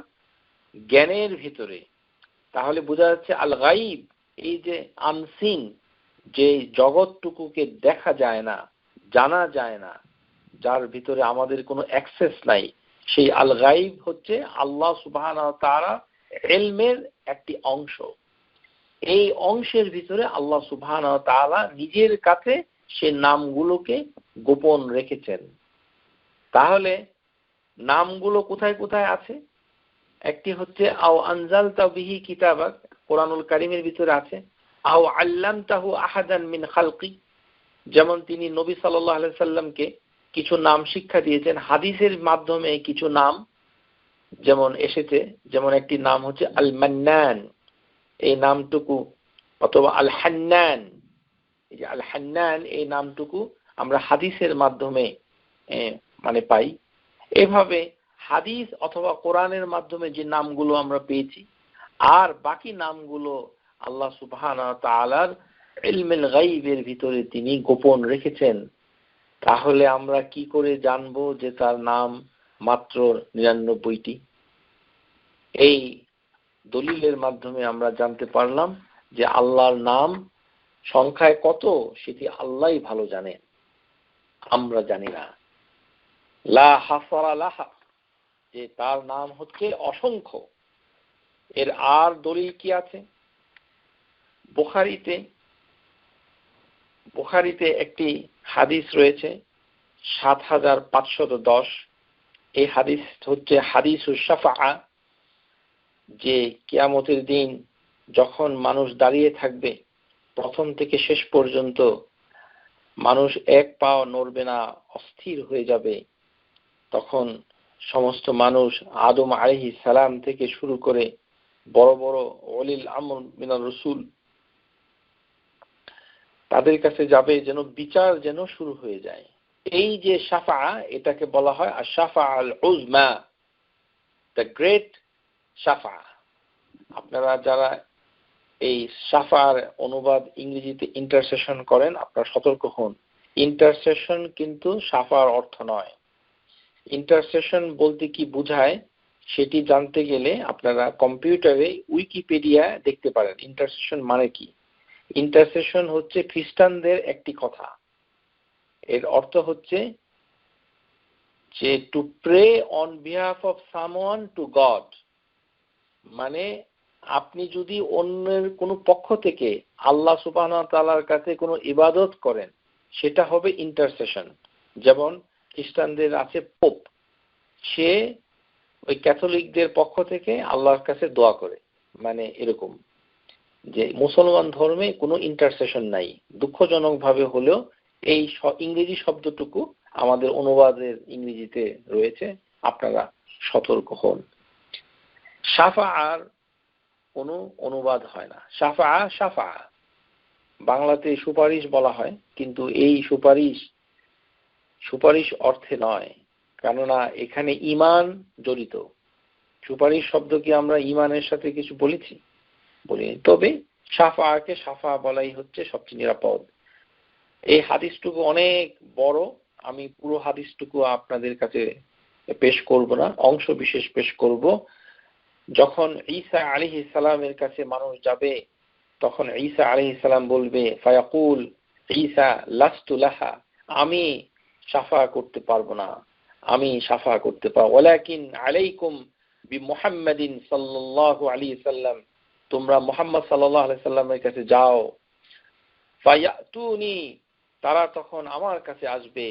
জ্ঞানের ভিতরে। তাহলে বোঝা যাচ্ছে আল গায়ব, এই যে আনসিন, যে জগৎটুকুকে দেখা যায় না, জানা যায় না, যার ভিতরে আমাদের কোনো অ্যাক্সেস নাই, সেই আল গায়ব হচ্ছে আল্লাহ সুবহানাহু ওয়া তাআলা ইলমের একটি অংশ। এই অংশের ভিতরে আল্লাহ সুবহানাহু ওয়া তাআলা নিজের কাছে সে নামগুলোকে গোপন রেখেছেন। তাহলে নামগুলো কোথায় কোথায় আছে? একটি হচ্ছে আও আনজালতা বিহি কিতাবাক, কোরআনুল কারীমের ভিতরে আছে। আও আল্লামতাহু আহাদান মিন খালকি, যেমন তিনি নবী সাল্লাল্লাহু আলাইহি সাল্লামকে কিছু নাম শিক্ষা দিয়েছেন, হাদিসের মাধ্যমে কিছু নাম যেমন এসেছে, যেমন একটি নাম হচ্ছে আল মান্নান, এই নামটুকু, অথবা আল হান্নান, এই যে আল হান্নান এই নামটুকু আমরা হাদিসের মাধ্যমে মানে পাই। এভাবে হাদিস অথবা কোরআনের মাধ্যমে যে নামগুলো আমরা পেয়েছি, আর বাকি নামগুলো আল্লাহ সুবহানাহু ওয়া তাআলার ইলমুল গায়বের ভিতরে তিনি গোপন রেখেছেন, তাহলে আমরা কি করে জানবো যে তার নাম মাত্র 99টি? এই দলিলের মাধ্যমে আমরা জানতে পারলাম যে আল্লাহর নাম সংখ্যায় কত সেটি আল্লাহই ভালো জানেন, আমরা জানি না। লা হাসারা লাহা, যে তার নাম হচ্ছে অসংখ্য। এর আর দলিল কি আছে? বুখারীতে একটি হাদিস রয়েছে 7510। এই হাদিস হচ্ছে হাদিসুস শাফাআ, যে কিয়ামতের দিন যখন মানুষ দাঁড়িয়ে থাকবে, প্রথম থেকে শেষ পর্যন্ত মানুষ এক পাও নড়বে না, অস্থির হয়ে যাবে। তখন সমস্ত মানুষ আদম আলাইহিস সালাম থেকে শুরু করে বড় বড় ওলিল আমর মিনার রাসূল তাদের কাছে যাবে, যেন বিচার যেন শুরু হয়ে যায়। এই যে শাফাআ, এটাকে বলা হয় আশ-শাফাআ আল উযমা, দ্য গ্রেট শাফাআ। আপনারা যারা এই শাফাআর অনুবাদ ইংরেজিতে ইন্টারসেশন করেন, আপনারা সতর্ক হন। ইন্টারসেশন কিন্তু শাফাআর অর্থ নয়। ইন্টারসেশন বলতে কি বোঝায় সেটি জানতে গেলে আপনারা কম্পিউটারে উইকিপিডিয়া দেখতে পারেন। ইন্টারসেশন মানে কি? ইন্টারসেশন হচ্ছে খ্রিস্টানদের একটি কথা। এর অর্থ হচ্ছে যে to pray on behalf of someone to God, মানে আপনি যদি অন্যের কোনো পক্ষ থেকে আল্লাহ সুবহানাহু ওয়া তাআলার কাছে কোনো ইবাদত করেন, সেটা হবে ইন্টারসেশন। যেমন খ্রিস্টানদের আছে পোপ, সে ওই ক্যাথলিকদের পক্ষ থেকে আল্লাহর কাছে দোয়া করে, মানে এরকম। যে মুসলমান ধর্মে কোনো ইন্টারসেশন নাই, দুঃখজনক ভাবে হলেও এই ইংরেজি শব্দটুকু আমাদের অনুবাদের ইংরেজিতে রয়েছে, আপনারা সতর্ক হন। শাফাআর কোনো অনুবাদ হয় না। শাফাআ শাফাআ, বাংলাতে সুপারিশ বলা হয়, কিন্তু এই সুপারিশ অর্থে নয়, কেননা এখানে ঈমান জড়িত। সুপারিশ শব্দ কি আমরা ঈমানের সাথে কিছু বলেছি? বলিনি। তবে শাফাআকে শাফাআ বলাই হচ্ছে সবচেয়ে নিরাপদ। এই হাদিসটুকু অনেক বড়, আমি পুরো হাদিসটুকু আপনাদের কাছে পেশ করব না, অংশ বিশেষ পেশ করব। যখন ঈসা আলাইহিস সালামের কাছে মানুষ যাবে, তখন ঈসা আলাইহিস সালাম বলবে, ফায়াকুল ঈসা লাস্তু লাহা, আমি শাফা করতে পারবো না, আমি শাফা করতে পারবো। ওয়ালাকিন আলাইকুম বিমুহাম্মাদিন সাল্লাল্লাহু আলাইহি সাল্লাম, তোমরা মুহাম্মদ সাল্লাল্লাহু আলাইহি সাল্লামের কাছে যাও। ফায়াতুনি, তারা তখন আমার কাছে আসবে।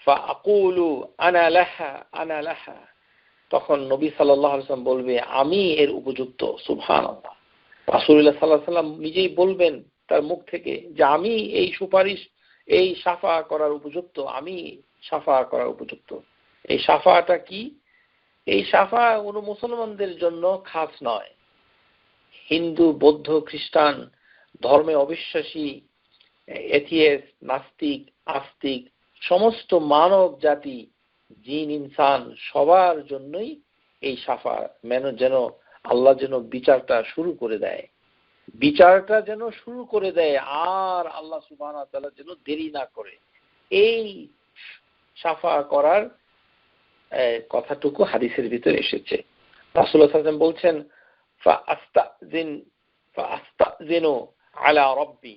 ফাআকুলু আনা লাহা আনা লাহা, তখন নবী সাল্লাল্লাহু আলাইহি ওয়াসাল্লাম বলবে, আমি এর উপযুক্ত। সুবহানাল্লাহ। রাসূলুল্লাহ সাল্লাল্লাহু আলাইহি ওয়াসাল্লাম নিজেই বলবেন তার মুখ থেকে যে আমি এই সুপারিশ, এই শাফা করার উপযুক্ত, আমি শাফা করার উপযুক্ত। এই শাফাটা কি? এই শাফা কোনো মুসলমানদের জন্য খাস নয়। হিন্দু, বৌদ্ধ, খ্রিস্টান ধর্মে অবিশ্বাসী, এথিয়েস্ট, নাস্তিক, আস্তিক, সমস্ত মানব জাতি, জিন ইনসান, সবার জন্যই এই শাফা, যেন আল্লাহ যেন বিচারটা শুরু করে দেয়, বিচারটা যেন শুরু করে দেয়, আর আল্লাহ সুবহানাহু ওয়া তাআলা যেন দেরি না করে। এই শাফা করার কথাটুকু হাদিসের ভিতরে এসেছে। রাসূলুল্লাহ সাল্লাল্লাহু আলাইহি ওয়াসাল্লাম বলছেন, ফাআস্তাযিনু আলা রাব্বি,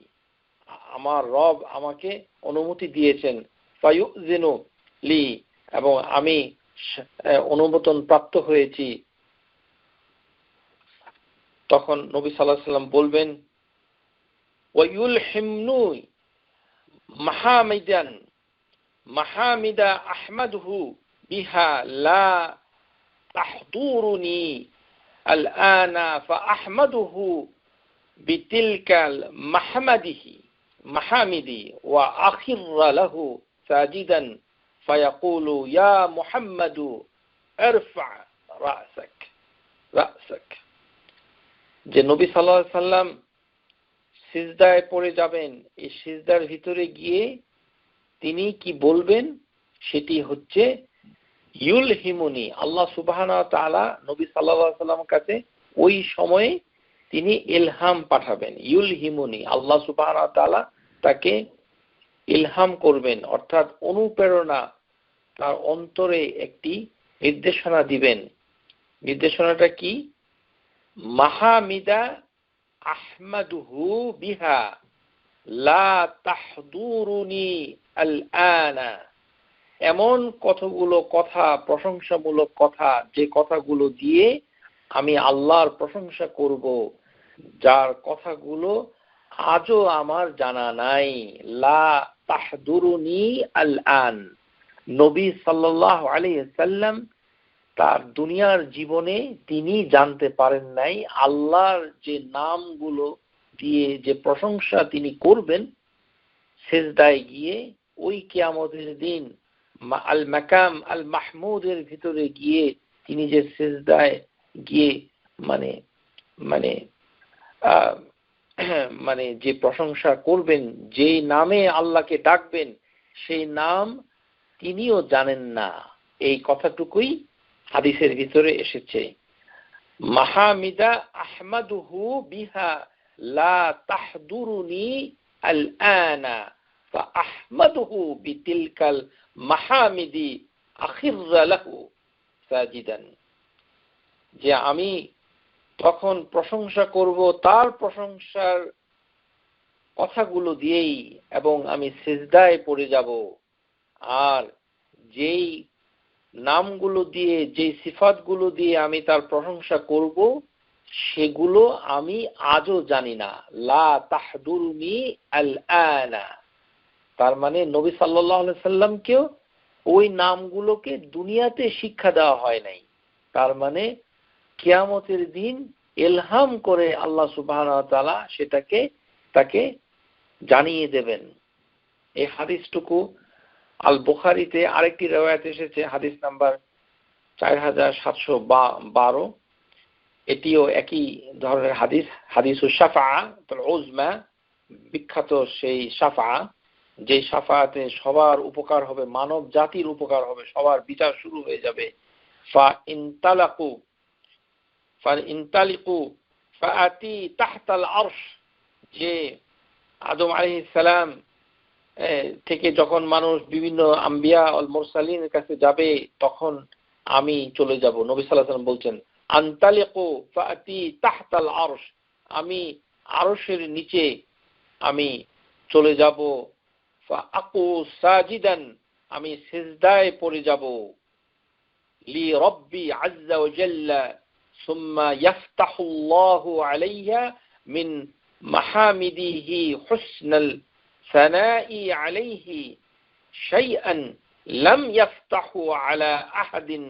আমার রব আমাকে অনুমতি দিয়েছেন, ফায়ুযিনু লি, এবং আমি অনুমোদন প্রাপ্ত হয়েছি। তখন নবী সাল্লাল্লাহু আলাইহি ওয়াসাল্লাম বলবেন, ওয়ায়ুলহিমনু মাহামিদা আহমাদুহু বিহা লা তাহদুরুনি আলআনা ফাআহমাদুহু বিতিলকাল মাহামিদি ওয়া আখিরা লাহু সাজিদান ফায়াকুলু ইয়া মুহাম্মাদু ইরফা রাসাক। যে নবী সাল্লাল্লাহু আলাইহি সাল্লাম সিজদায় পড়ে যাবেন, এই সিজদার ভিতরে গিয়ে তিনি কি বলবেন সেটি হচ্ছে ইউলহিমুনি, আল্লাহ সুবহানাহু ওয়া তাআলা নবী সাল্লাল্লাহু আলাইহি ওয়াসাল্লামের কাছে ওই সময়ে তিনি ইলহাম পাঠাবেন। ইউলহিমুনি, আল্লাহ সুবহানাহু ওয়া তাআলা তাকে ইলহাম করবেন, অর্থাৎ অনুপ্রেরণা, তার অন্তরে একটি নির্দেশনা দিবেন। নির্দেশনাটা কি? মাহামিদা আহমাদুহু বিহা লা তাহদুরুনি আল-আনা, এমন কতগুলো কথা, প্রশংসামূলক কথা, যে কথাগুলো দিয়ে আমি আল্লাহর প্রশংসা করব, যার কথাগুলো আজও আমার জানা নাই। লা তাহদুরুনি আল-আন, নবী সাল্লাল্লাহু আলাইহি ওয়াসাল্লাম তার দুনিয়ার জীবনে তিনি জানতে পারেন নাই আল্লাহর যে নামগুলো দিয়ে যে প্রশংসা তিনি করবেন সিজদায় গিয়ে, ওই কিয়ামতের দিন আল মাকাম আল মাহমুদের ভিতরে গিয়ে তিনি যে সিজদায় গিয়ে মানে মানে মানে যে প্রশংসা করবেন, যে নামে আল্লাহকে ডাকবেন, সেই নাম তিনিও জানেন না। এই কথাটুকুই হাদিসের ভিতরে এসেছে। মাহামিদা আহমাদুহু বিহা লা তাহদুরুনি আল-আনা ফাআহমাদুহু বিতিলকাল মাহামিদি আখিররা লাহু সাজিদান, যে আমি তখন প্রশংসা করব তার প্রশংসার কথাগুলো দিয়েই, এবং আমি সিজদায় পড়ে যাব। আর যেই নামগুলো দিয়ে, যে সিফাতগুলো দিয়ে আমি তার প্রশংসা করব, সেগুলো আমি আজও জানি না। লা তাহদুরুনি আল-আনা, তার মানে নবী সাল্লাল্লাহু আলাইহি সাল্লামকেও ওই নামগুলোকে দুনিয়াতে শিক্ষা দেওয়া হয় নাই। তার মানে কিয়ামতের দিন ইলহাম করে আল্লাহ সুবহানাহু ওয়া তাআলা সেটাকে তাকে জানিয়ে দেবেন। এই হাদিসটুকু আল বুখারীতে আরেকটি riwayat এসেছে, হাদিস নাম্বার 4712, এটিও একই ধরনের হাদিস, হাদিসুশ শাফাআতুল উযমা, বিখ্যাত সেই শাফা, যে শাফাতে সবার উপকার হবে, মানব জাতির উপকার হবে, সবার বিচার শুরু হয়ে যাবে। ফাইনতালিকু ফাআতি তাহতাল আরশ, যে আদম আলাইহিস সালাম থেকে যখন মানুষ বিভিন্ন আম্বিয়া আল মুরসালিনের কাছে যাবে, তখন আমি চলে যাব। নবী সাল্লাল্লাহু আলাইহি ওয়াসাল্লাম বলছেন আনতালিকু ফাআতি তাহতাল আরশ, আমি আরশের নিচে আমি চলে যাব। ফাআকু সাজিদান, আমি সিজদায় পড়ে যাব। লি রাব্বি আযজা ওয়া জাল্লা সুম্মা ইয়াফতাহুল্লাহু আলাইহা মিন মাহামিদিহি হুসনাল সানাই আলাইহি শাইআন লাম ইয়াফতাহু আলা আহাদিন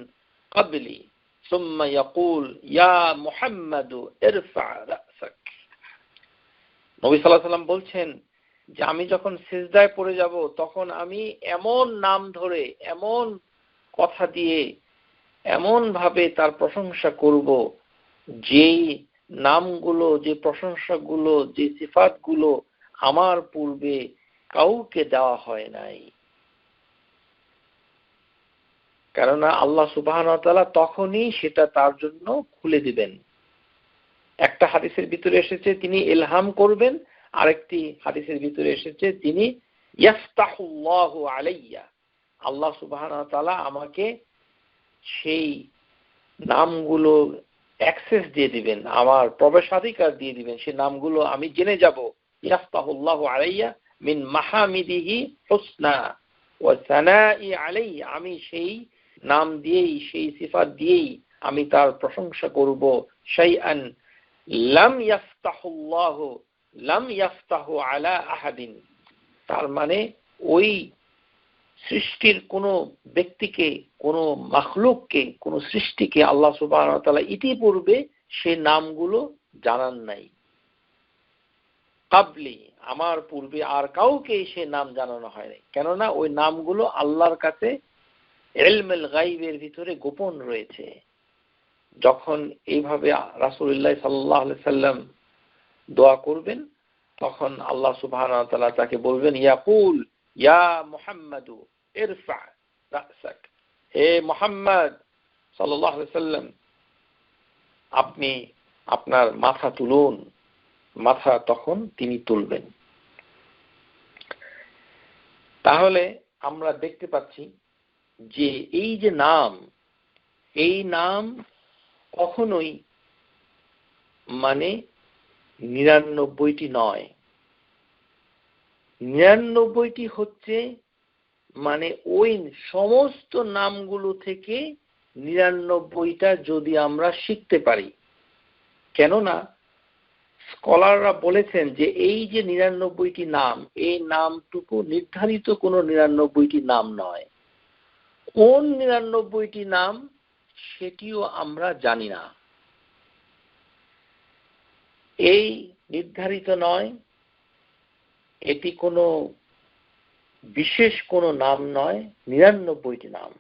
ক্বাবলি সুম্মা ইয়াকুল ইয়া মুহাম্মাদু ইরফা রাসাক। নবী সাল্লাল্লাহু আলাইহি ওয়াসাল্লাম বলছেন যে আমি যখন সিজদায় পড়ে যাব, তখন আমি এমন নাম ধরে, এমন কথা দিয়ে, এমন ভাবে তার প্রশংসা করব, যেই নামগুলো, যে প্রশংসাগুলো, যে সিফাতগুলো আমার পূর্বে কাউকে দেওয়া হয় নাই। কেননা আল্লাহ সুবহানাহু ওয়া তাআলা তখনই সেটা তার জন্য খুলে দিবেন। একটা হাদিসের ভিতরে এসেছে তিনি ইলহাম করবেন, আরেকটি হাদিসের ভিতরে এসেছে তিনি ইয়াফতাহুল্লাহু আলাইয়া, আল্লাহ সুবহানাহু ওয়া তাআলা আমাকে সেই নামগুলো অ্যাক্সেস দিয়ে দিবেন, আমার প্রবেশাধিকার দিয়ে দিবেন, সেই নামগুলো আমি জেনে যাব। ইয়াফতাহুল্লাহু আলাইয়া মিন মাহামিদিহি হুসনা ওয়া সানাই আলাইহি, আমি সেই নাম দিয়েই, সেই সিফাত দিয়েই আমি তার প্রশংসা করব। শাইআন লাম ইয়াফতাহু আলা আহাদিন, তার মানে ওই সৃষ্টির কোন ব্যক্তিকে, কোন মাখলুককে, কোন সৃষ্টিকে আল্লাহ সুবহানাহু ওয়া তাআলা ইতিপূর্বে সেই নামগুলো জানান নাই। কাবলি, আমার পূর্বে আর কাউকে সেই নাম জানানো হয় নাই। কেননা ওই নামগুলো আল্লাহর কাছে ইলমুল গায়বের ভিতরে গোপন রয়েছে। যখন এইভাবে রাসূলুল্লাহ সাল্লাল্লাহু আলাইহি সাল্লাম দোয়া করবেন, তখন আল্লাহ সুবহানাহু ওয়া তাআলা তাকে বলবেন ইয়াকুল ইয়া মুহাম্মাদু ইরফা রাসাক, হে মুহাম্মদ সাল্লাল্লাহু আলাইহি সাল্লাম, আপনি আপনার মাথা তুলুন। মাথা তখন তিনি তুলবেন। তাহলে আমরা দেখতে পাচ্ছি যে এই যে নাম, এই নাম কখনোই মানে ৯৯টি নয়। ৯৯টি হচ্ছে মানে ওই সমস্ত নামগুলো থেকে ৯৯টা যদি আমরা শিখতে পারি। কেননা স্কলাররা বলেছেন যে এই যে ৯৯টি নাম, এই নামটুকু নির্ধারিত কোনো ৯৯টি নাম নয়। কোন ৯৯টি নাম সেটিও আমরা জানি না। এই নির্ধারিত নয়, এটি কোনো বিশেষ কোনো নাম নয়, ৯৯টি নাম।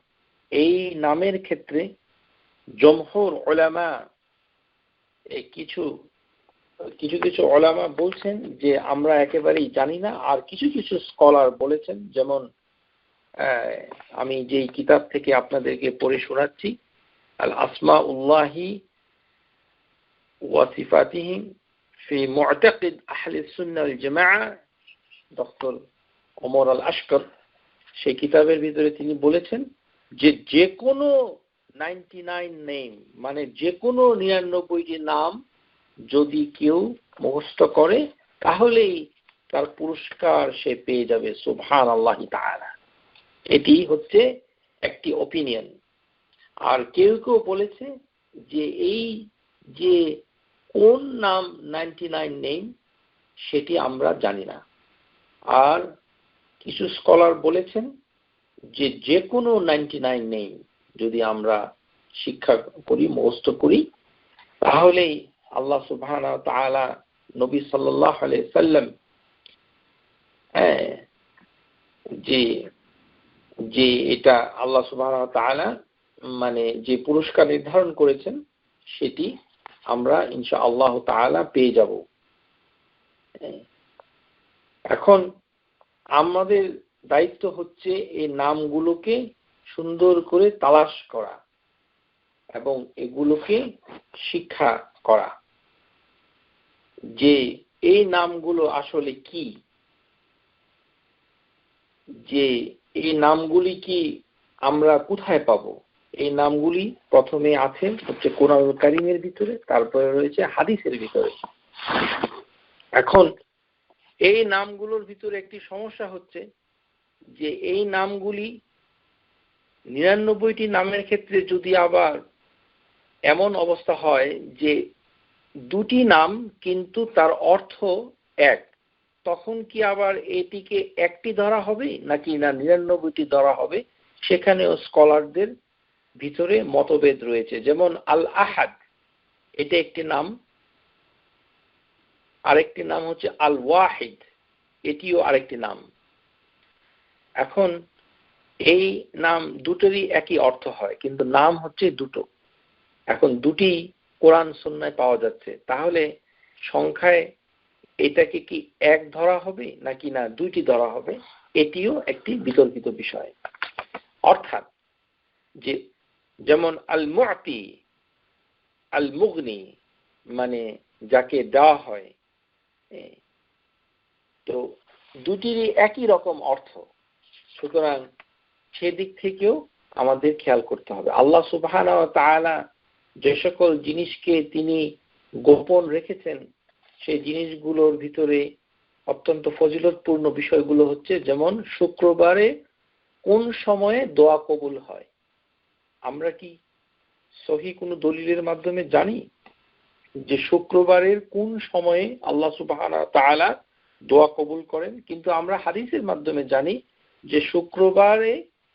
এই নামের ক্ষেত্রে জমহুর উলামা কিছু কিছু উলামা বলছেন যে আমরা একেবারেই জানি না, আর কিছু কিছু স্কলার বলেছেন, যেমন আমি যেই কিতাব থেকে আপনাদেরকে পড়ে শোনাচ্ছি, আল আসমাউল্লাহি ওয়া সিফাতিহি ফি মু'তাকিদ আহলি সুন্নাহ ওয়াল জামাআহ, ডক্টর ওমর আল আশকর, সেই কিতাবের ভিতরে তিনি বলেছেন যে যে কোনো 99 নেম মানে যে কোনো ৯৯টি নাম যদি কেউ মুখস্থ করে তাহলেই তার পুরস্কার সে পেয়ে যাবে। সুবহানাল্লাহি তাআলা। এটি হচ্ছে একটি ওপিনিয়ন। আর কেউ কেউ বলেছে যে এই যে কোন নাম 99 নেম সেটি আমরা জানি না। আর কিছু স্কলার বলেছেন যে যে কোনো 99 নেম যদি আমরা শিক্ষা করি, মুখস্থ করি, তাহলেই আল্লাহ সুবহানাহু ওয়া তাআলা নবী সাল্লাল্লাহু আলাইহি সাল্লাম যে যে এটা আল্লাহ সুবহানাহু ওয়া তাআলা মানে যে পুরস্কার নির্ধারণ করেছেন সেটি আমরা ইনশাআল্লাহ তাআলা পেয়ে যাব। এখন আমাদের দায়িত্ব হচ্ছে এই নামগুলোকে সুন্দর করে তালাশ করা এবং এগুলোকে শিক্ষা করা, যে এই নামগুলো আসলে কি, যে এই নামগুলি কি আমরা কোথায় পাবো। এই নামগুলি প্রথমে আছে হচ্ছে কোরআনুল কারীমের ভিতরে, তারপরে রয়েছে হাদিসের ভিতরে। এখন এই নামগুলোর ভিতরে একটি সমস্যা হচ্ছে যে এই নামগুলি ৯৯টি নামের ক্ষেত্রে যদি আবার এমন অবস্থা হয় যে দুটি নাম কিন্তু তার অর্থ এক, তখন কি আবার এটিকে একটি ধরা হবে নাকি না ৯৯টি ধরা হবে, সেখানেও স্কলারদের ভিতরে মতভেদ রয়েছে। যেমন আল আহাদ, এটা একটি নাম, আরেকটি নাম হচ্ছে আল ওয়াহিদ, এটিও আরেকটি নাম। এখন এই নাম দুটোরই একই অর্থ হয়, কিন্তু নাম হচ্ছে দুটো। এখন দুটি কোরআন সুন্নাহয় পাওয়া যাচ্ছে, তাহলে সংখ্যায় এটাকে কি এক ধরা হবে নাকি না দুইটি ধরা হবে, এটিও একটি বিতর্কিত বিষয়। অর্থাৎ যে যেমন আল মুআতি, আল মুগনি মানে যাকে দেওয়া হয়, তো দুটিরই একই রকম অর্থ, সুতরাং সেদিক থেকেও আমাদের খেয়াল করতে হবে। আল্লাহ সুবহানাহু ওয়া তাআলা যে সকল জিনিসকে তিনি গোপন রেখেছেন সেই জিনিসগুলোর ভিতরে অত্যন্ত ফজিলতপূর্ণ বিষয়গুলো হচ্ছে, যেমন শুক্রবারে কোন সময়ে দোয়া কবুল হয়। আমরা কি সহি কোনো দলিলের মাধ্যমে জানি যে শুক্রবারের কোন সময়ে আল্লাহ সুবহানাহু ওয়া তাআলা দোয়া কবুল করেন? কিন্তু আমরা হাদিসের মাধ্যমে জানি যে শুক্রবারে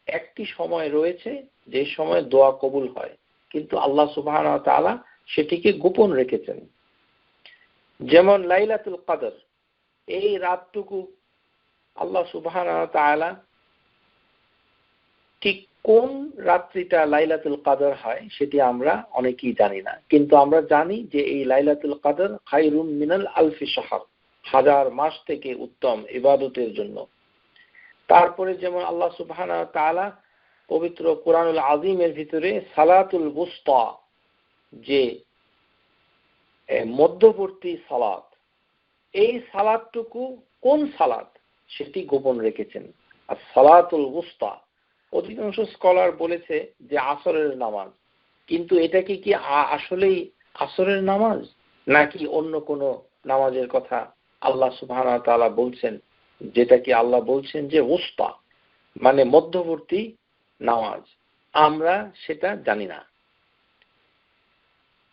একটি সময় রয়েছে যে সময় দোয়া কবুল হয়, কিন্তু আল্লাহ সুবহানাহু ওয়া তাআলা সেটিকে গোপন রেখেছেন। যেমন লাইলাতুল কদর, এই রাতটুকু আল্লাহ সুবহানাহু ওয়া তাআলা ঠিক কোন রাত্রিটা লাইলাতুল কদর হয় সেটি আমরা অনেকেই জানি না, কিন্তু আমরা জানি যে এই লাইলাতুল কদর খায়রুম মিনাল আলফি শাহর, 1000 মাস থেকে উত্তম ইবাদতের জন্য। তারপরে যেমন আল্লাহ সুবহানাহু ওয়া তাআলা পবিত্র কোরআনুল আযীমের ভিতরে সালাতুল বুসতা, যে মধ্যবর্তী সালাত, এই সালাতটুকু কোন সালাত সেটি গোপন রেখেছেন। আর সালাতুল বুসতা অধিকাংশ স্কলার বলেছে যে আসরের নামাজ, কিন্তু এটা কি আসলেই আসরের নামাজ নাকি অন্য কোনো নামাজের কথা আল্লাহ সুবহানাহু ওয়া তাআলা বলছেন, যেটা কি আল্লাহ বলছেন যে উস্তা মানে মধ্যবর্তী নামাজ, আমরা সেটা জানি না।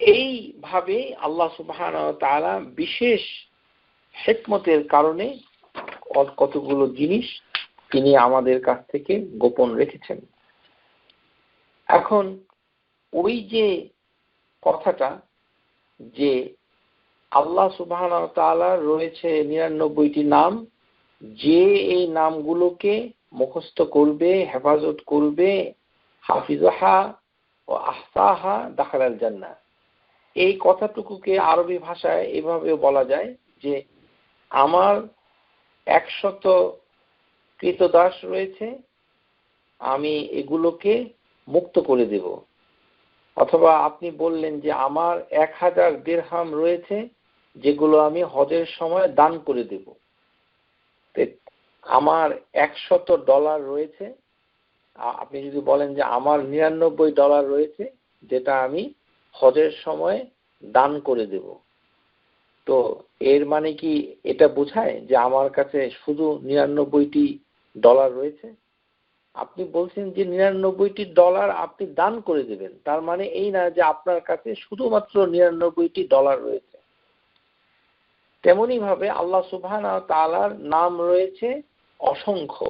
এইভাবে আল্লাহ সুবহানাহু ওয়া তাআলা বিশেষ হিকমতের কারণে কতগুলো জিনিস তিনি আমাদের কাছ থেকে গোপন রেখেছেন। এখন ওই যে কথাটা যে আল্লাহ সুবহানাহু ওয়া তাআলার রয়েছে ৯৯টি নাম, যে এই নামগুলোকে মুখস্থ করবে, হেফাজত করবে, হাফিজাহা ও আহসাহা দাখালাল জান্নাহ, এই কথাটুকুকে আরবি ভাষায় এভাবে বলা যায় যে আমার ১০০ কৃতদাস রয়েছে, আমি এগুলোকে মুক্ত করে দেব। অথবা আপনি বললেন যে আমার ১০০০ দিরহাম রয়েছে, যেগুলো আমি হজের সময় দান করে দেব। আমার $১০০ রয়েছে, আপনি যদি বলেন যে আমার $৯৯ রয়েছে, যেটা আমি হজের সময় দান করে দেব, তো এর মানে কি এটা বোঝায় যে আমার কাছে শুধু $৯৯ রয়েছে? আপনি বলছেন যে $৯৯ আপনি দান করে দেবেন, তার মানে এই না যে আপনার কাছে শুধুমাত্র $৯৯ রয়েছে। তেমনি ভাবে আল্লাহ সুবহানাহু ওয়া তাআলার নাম রয়েছে অসংখ্য,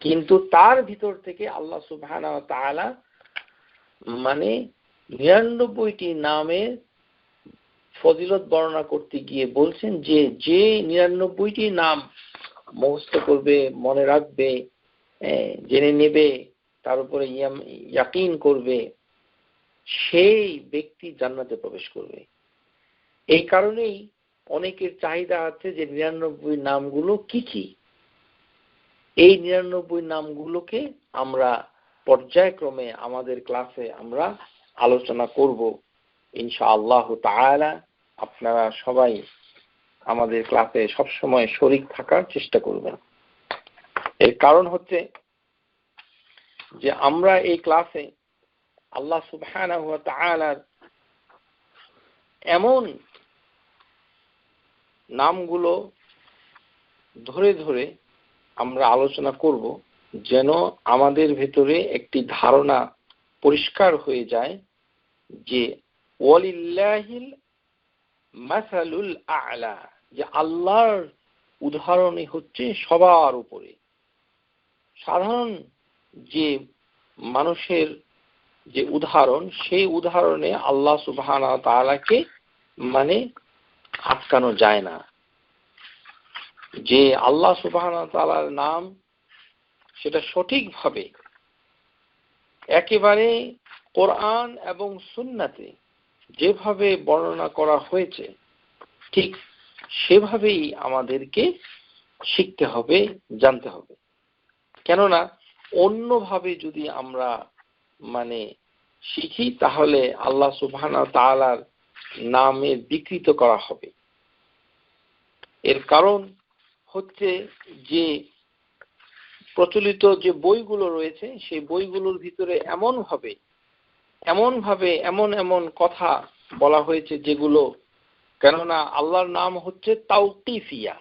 কিন্তু তার ভিতর থেকে আল্লাহ সুবহানাহু ওয়া তাআলা মানে ৯৯টি নামের ফজিলত বর্ণনা করতে গিয়ে বলছেন যে যে ৯৯টি নাম মুখস্থ করবে, মনে রাখবে, জেনে নেবে, তার উপরে ইয়াকিন করবে, সেই ব্যক্তি জান্নাতে প্রবেশ করবে। এই কারণেই অনেকের চাহিদা আছে যে ৯৯ নামগুলো কি কি। এই ৯৯ নামগুলোকে আমরা পর্যায়ক্রমে আমাদের ক্লাসে আমরা আলোচনা করব ইনশাআল্লাহ তাআলা। আপনারা সবাই আমাদের ক্লাসে সবসময় শরীক থাকার চেষ্টা করবেন। এর কারণ হচ্ছে যে আমরা এই ক্লাসে আল্লাহ সুবহানাহু ওয়া তাআলার এমন নামগুলো ধরে ধরে আমরা আলোচনা করব যেন আমাদের ভেতরে একটি ধারণা পরিষ্কার হয়ে যায় যে ওয়ালিল্লাহিল মাসালুল আ'লা, যে আল্লাহর উদাহরণই হচ্ছে সবার উপরে। সাধারণ যে মানুষের যে উদাহরণ, সেই উদাহরণে আল্লাহ সুবহানাহু ওয়া তাআলাকে মানে আটকানো যায় না। যে আল্লাহ সুবহানাহু ওয়া তাআলার নাম সেটা সঠিকভাবে একেবারে কোরআন এবং সুন্নাতে যেভাবে বর্ণনা করা হয়েছে ঠিক সেভাবেই আমাদেরকে শিখতে হবে, জানতে হবে। কেননা অন্যভাবে যদি আমরা মানে শিখি তাহলে আল্লাহ সুবহানাহু ওয়া তাআলার নামে বিকৃত করা হবে। এর কারণ হচ্ছে যে প্রচলিত যে বইগুলো রয়েছে সেই বইগুলোর ভিতরে এমন এমন কথা বলা হয়েছে যেগুলো, কেননা আল্লাহর নাম হচ্ছে তাওকিফিয়া।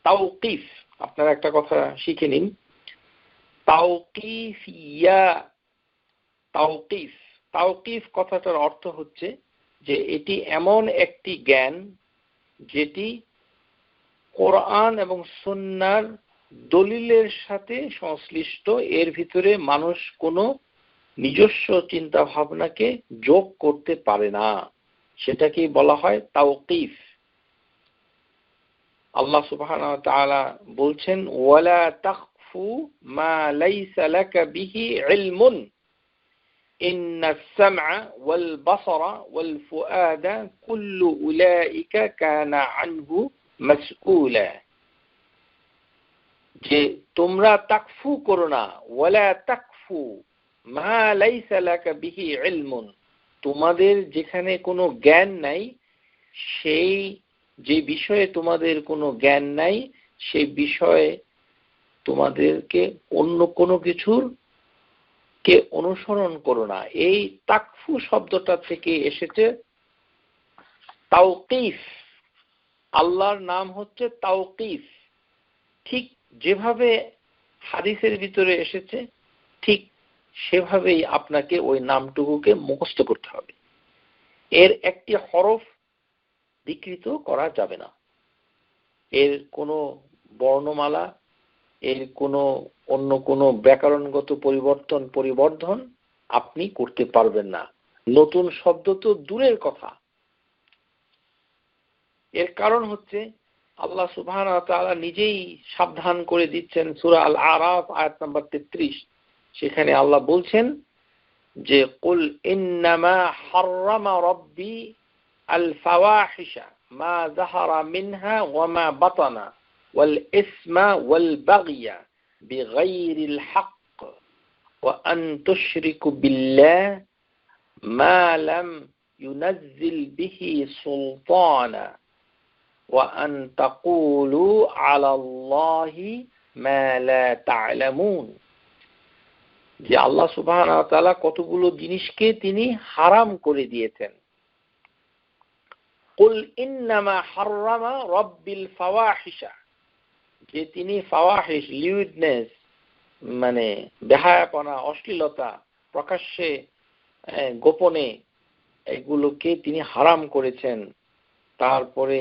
তাওকিফ, আপনারা একটা কথা শিখে নিন, তাওকিফিয়া। তাওকিফ তাওকিফ কথাটার অর্থ হচ্ছে যে এটি এমন একটি জ্ঞান যেটি কোরআন এবং সুন্নাহর দলিলের সাথে সংশ্লিষ্ট, এর ভিতরে মানুষ কোনো নিজস্ব চিন্তা ভাবনাকে যোগ করতে পারে না, সেটাকেই বলা হয় তাওকিফ। আল্লাহ সুবহানাহু ওয়া তাআলা বলছেন ওয়ালা তাখফু মা লাইসা লাকা বিহি ইলমুন ইন্নাস সামআ ওয়াল বাসারা ওয়াল ফুআদা কুল্লু উলাইকা কানা আনহু মাসউলা। যে তোমরা তাকফু করো না, ওয়ালা তাকফু, মা লাইসা লাকা বিহি ইলমুন, তোমাদের যেখানে কোনো জ্ঞান নাই, সেই যে বিষয়ে তোমাদের কোনো জ্ঞান নাই সেই বিষয়ে তোমাদেরকে অন্য কোনো কিছুর কে অনুসরণ করো না। এই তাকফু শব্দটা থেকে এসেছে তাওকিফ। আল্লাহর নাম হচ্ছে তাওকিফ। ঠিক যেভাবে হাদিসের ভিতরে এসেছে ঠিক সেভাবেই আপনাকে ওই নামটুকুকে মুখস্থ করতে হবে। এর একটি হরফ বিকৃত করা যাবে না, এর কোনো বর্ণমালা, এর কোনো অন্য কোনো ব্যাকরণগত পরিবর্ধন আপনি করতে পারবেন না। নতুন শব্দ তো দূরের কথা। এর কারণ হচ্ছে আল্লাহ সুবহানাহু ওয়া তাআলা নিজেই সাবধান করে দিচ্ছেন। সূরা আল আরাফ আয়াত নাম্বার 33, সেখানে আল্লাহ বলছেন যে কুল ইন্নামা হাররামা রাব্বি আল ফাওয়াহিশা মা যাহারা মিনহা ওয়া মা বাতানা ওয়াল ইসমা ওয়াল বাগয়া বিগাইরিল হক ওয়া আন তুশরিকু বিল্লাহ মা লাম ইউনাজ্জিল বিহি সুলতানা ওয়া আন তাকুলু আলাল্লাহি মা লা তা'লামুন। যে আল্লাহ সুবহানাহু ওয়া তাআলা কতগুলো জিনিসকে তিনি হারাম করে দিয়েছেন। কুল ইন্নামা হাররামা রাব্বিল ফাওয়াহিশা, যে তিনি ফাওয়াহিশ, লিউডনেস মানে বেহায়াপনা, অশ্লীলতা, প্রকাশ্যে গোপনে এগুলোকে তিনি হারাম করেছেন। তারপরে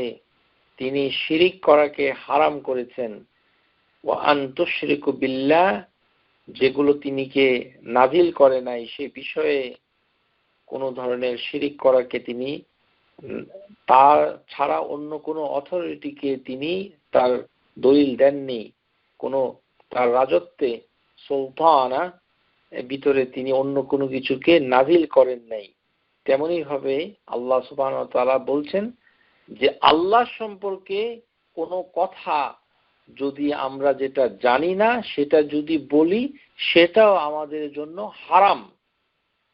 তিনি শিরিক করাকে হারাম করেছেন। ওয়া আন তুশরিকু বিল্লাহ, যেগুলো তিনিকে নাজিল করে নাই সে বিষয়ে কোনো ধরনের শিরিক করাকে তিনি তার ছাড়া অন্য কোনো অথরিটিকে তিনি তার দলিল দেননি, কোনো তার রাজত্বে সুলতানা ভিতরে তিনি অন্য কোনো কিছুকে নাজিল করেন নাই। তেমনি ভাবে আল্লাহ সুবহানাহু ওয়া তাআলা বলছেন যে আল্লাহ সম্পর্কে কোনো কথা যদি আমরা যেটা জানি না সেটা যদি বলি সেটাও আমাদের জন্য হারাম।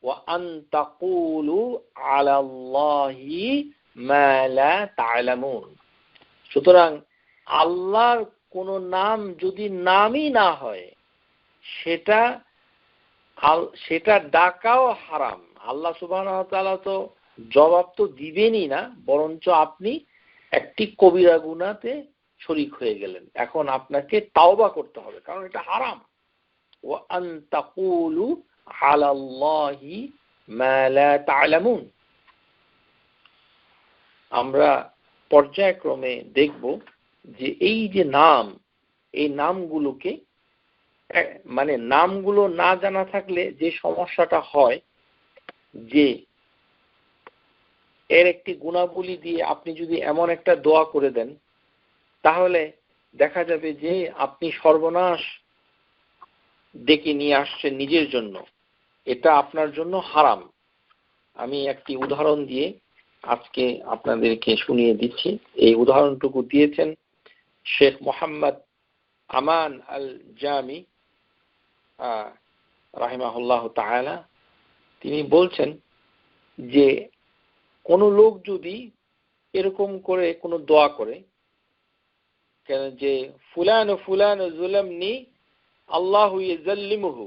ওয়া আন তাকুলু আলাল্লাহি মা লা তা'লামুন। সুতরাং আল্লাহর কোন নাম যদি নামই না হয় সেটা ডাকাও হারাম। আল্লাহ সুবহানাহু ওয়া তাআলা তো জবাব তো দিবেনই না, বরঞ্চ আপনি একটি কবিরা গুনাহতে শরীক হয়ে গেলেন। এখন আপনাকে তাওবা করতে হবে, কারণ এটা হারাম। ওয়া আন তাকুলু আলাল্লাহি মা লা তা'লামুন। আমরা পর্যায়ক্রমে দেখব যে এই যে নাম, এই নামগুলোকে মানে নামগুলো না জানা থাকলে যে সমস্যাটা হয় যে এর একটি গুণাবলী দিয়ে আপনি যদি এমন একটা দোয়া করে দেন তাহলে দেখা যাবে যে আপনি সর্বনাশ ডেকে নিয়ে আসছেন নিজের জন্য, এটা আপনার জন্য হারাম। আমি একটি উদাহরণ দিয়ে আজকে আপনাদেরকে শুনিয়ে দিচ্ছি। এই উদাহরণটুকু দিয়েছেন শেখ মোহাম্মদ আমান আল জামি রাহিমাহুল্লাহ তাআলা। তিনি বলছেন যে কোন লোক যদি এরকম করে কোনো দোয়া করে কেন যে ফুলান ও ফুলান যুলামনি আল্লাহু ইয়াযাল্লিমুহু,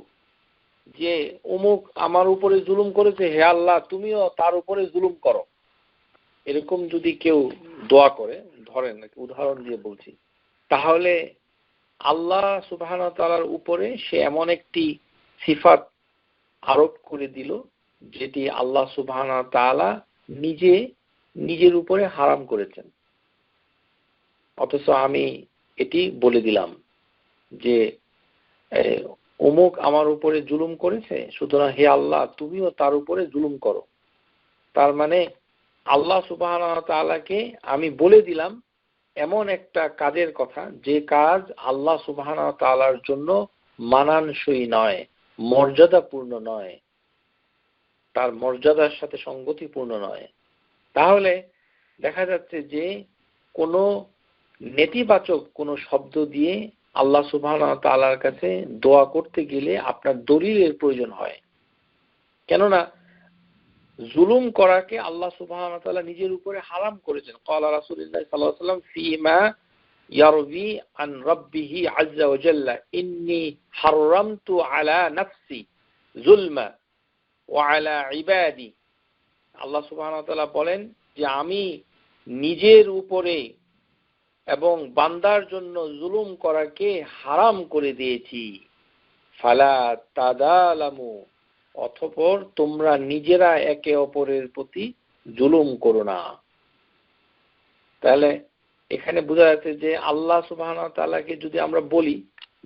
যে অমুক আমার উপরে জুলুম করেছে, হে আল্লাহ তুমিও তার উপরে জুলুম করো, এরকম যদি কেউ দোয়া করে, ধরেন উদাহরণ দিয়ে বলছি, তাহলে আল্লাহ সুবহানাহু ওয়া তাআলার উপরে সে এমন একটি সিফাত আরোপ করে দিল যেটি আল্লাহ সুবহানাহু ওয়া তাআলা নিজের উপরে হারাম করেছেন। অথচ আমি এটি বলে দিলাম যে অমুক আমার উপরে জুলুম করেছে, সুতরাং হে আল্লাহ তুমিও তার উপরে জুলুম করো। তার মানে আল্লাহ সুবহানাহু ওয়া তাআলাকে আমি বলে দিলাম এমন একটা কাজের কথা যে কাজ আল্লাহ সুবহানাহু ওয়া তাআলার জন্য মানানসই নয়, মর্যাদাপূর্ণ নয়, তার মর্যাদার সাথে সঙ্গতিপূর্ণ নয়। তাহলে দেখা যাচ্ছে যে কোনো নেতিবাচক কোনো শব্দ দিয়ে আল্লাহ সুবহানাহু ওয়া তাআলার কাছে দোয়া করতে গেলে আপনার দলিলের প্রয়োজন হয়। কেননা জুলুম করাকে আল্লাহ সুবহানাহু ওয়া তাআলা নিজের উপরে হারাম করেছেন। ক্বালা রাসূলুল্লাহ সাল্লাল্লাহু আলাইহি ওয়াসাল্লাম ফীমা ইয়ারবি আন রাব্বিহি আযজা ওয়া জাল্লা ইন্নী হারামতু আলা নাফসি যুলমা ওয়া আলা ইবাদি। আল্লাহ সুবহানাহু ওয়া তাআলা বলেন যে আমি নিজের উপরে এবং বান্দার জন্য জুলুম করাকে হারাম করে দিয়েছি। ফালা তাদালামু, অতঃপর তোমরা নিজেরা একে অপরের প্রতি জুলুম করো না। তাহলে এখানে বোঝা যাচ্ছে যে আল্লাহ সুবহানাহু ওয়া তাআলাকে যদি আমরা বলি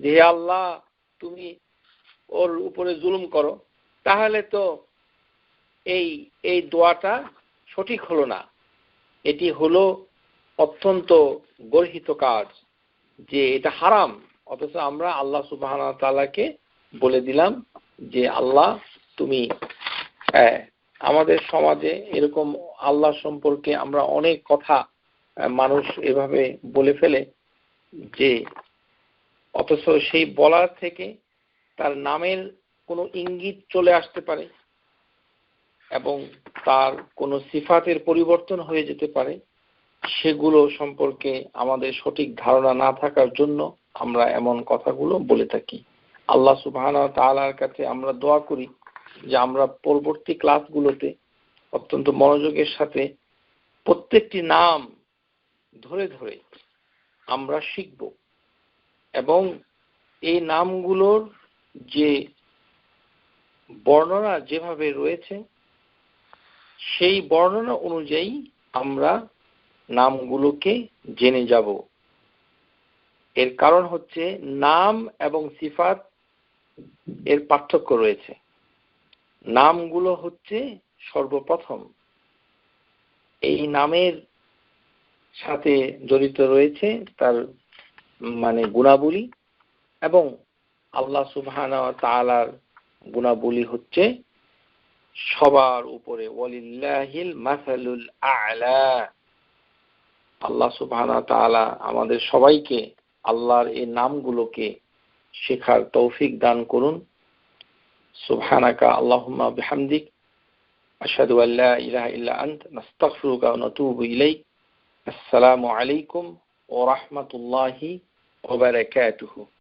যে হে আল্লাহ তুমি ওর উপরে জুলুম করো, তাহলে তো এই দোয়াটা সঠিক হলো না। এটি হলো অত্যন্ত গর্হিত কাজ, যে এটা হারাম। অথচ আমরা আল্লাহ সুবহানাহু ওয়া তাআলাকে বলে দিলাম যে আল্লাহ তুমি, আমাদের সমাজে এরকম আল্লাহ সম্পর্কে আমরা অনেক কথা মানুষ এভাবে বলে ফেলে, যে অথচ সেই বলার থেকে তার নামের কোনো ইঙ্গিত চলে আসতে পারে এবং তার কোনো সিফাতের পরিবর্তন হয়ে যেতে পারে। সেগুলো সম্পর্কে আমাদের সঠিক ধারণা না থাকার জন্য আমরা এমন কথাগুলো বলে থাকি। আল্লাহ সুবহানাহু ওয়া তাআলার কাছে আমরা দোয়া করি যে আমরা পরবর্তী ক্লাসগুলোতে অত্যন্ত মনোযোগের সাথে প্রত্যেকটি নাম ধরে ধরে আমরা শিখব এবং এই নামগুলোর যে বর্ণনা যেভাবে রয়েছে সেই বর্ণনা অনুযায়ী আমরা নামগুলোকে জেনে যাব। এর কারণ হচ্ছে নাম এবং সিফাত এর পার্থক্য রয়েছে। নামগুলো হচ্ছে সর্বপ্রথম, এই নামের সাথে জড়িত রয়েছে তার মানে গুণাবলী, এবং আল্লাহ সুবহানাহু ওয়া তাআলার গুণাবলী হচ্ছে সবার উপরে, ওয়ালিল্লাহিল মাসালুল আ'লা। আল্লাহ সুবহানাহু ওয়া তাআলা আমাদের সবাইকে আল্লাহর এই নামগুলোকে শেখার তৌফিক দান করুন। সুবহানাকা আল্লাহুম্মা বিহামদিক আশহাদু আল্লা ইলাহা ইল্লা আনতা নাস্তাগফিরুকা ওয়া নাতুবু ইলাইক। আসসালামু আলাইকুম ওয়া রাহমাতুল্লাহি ওয়া বারাকাতুহু।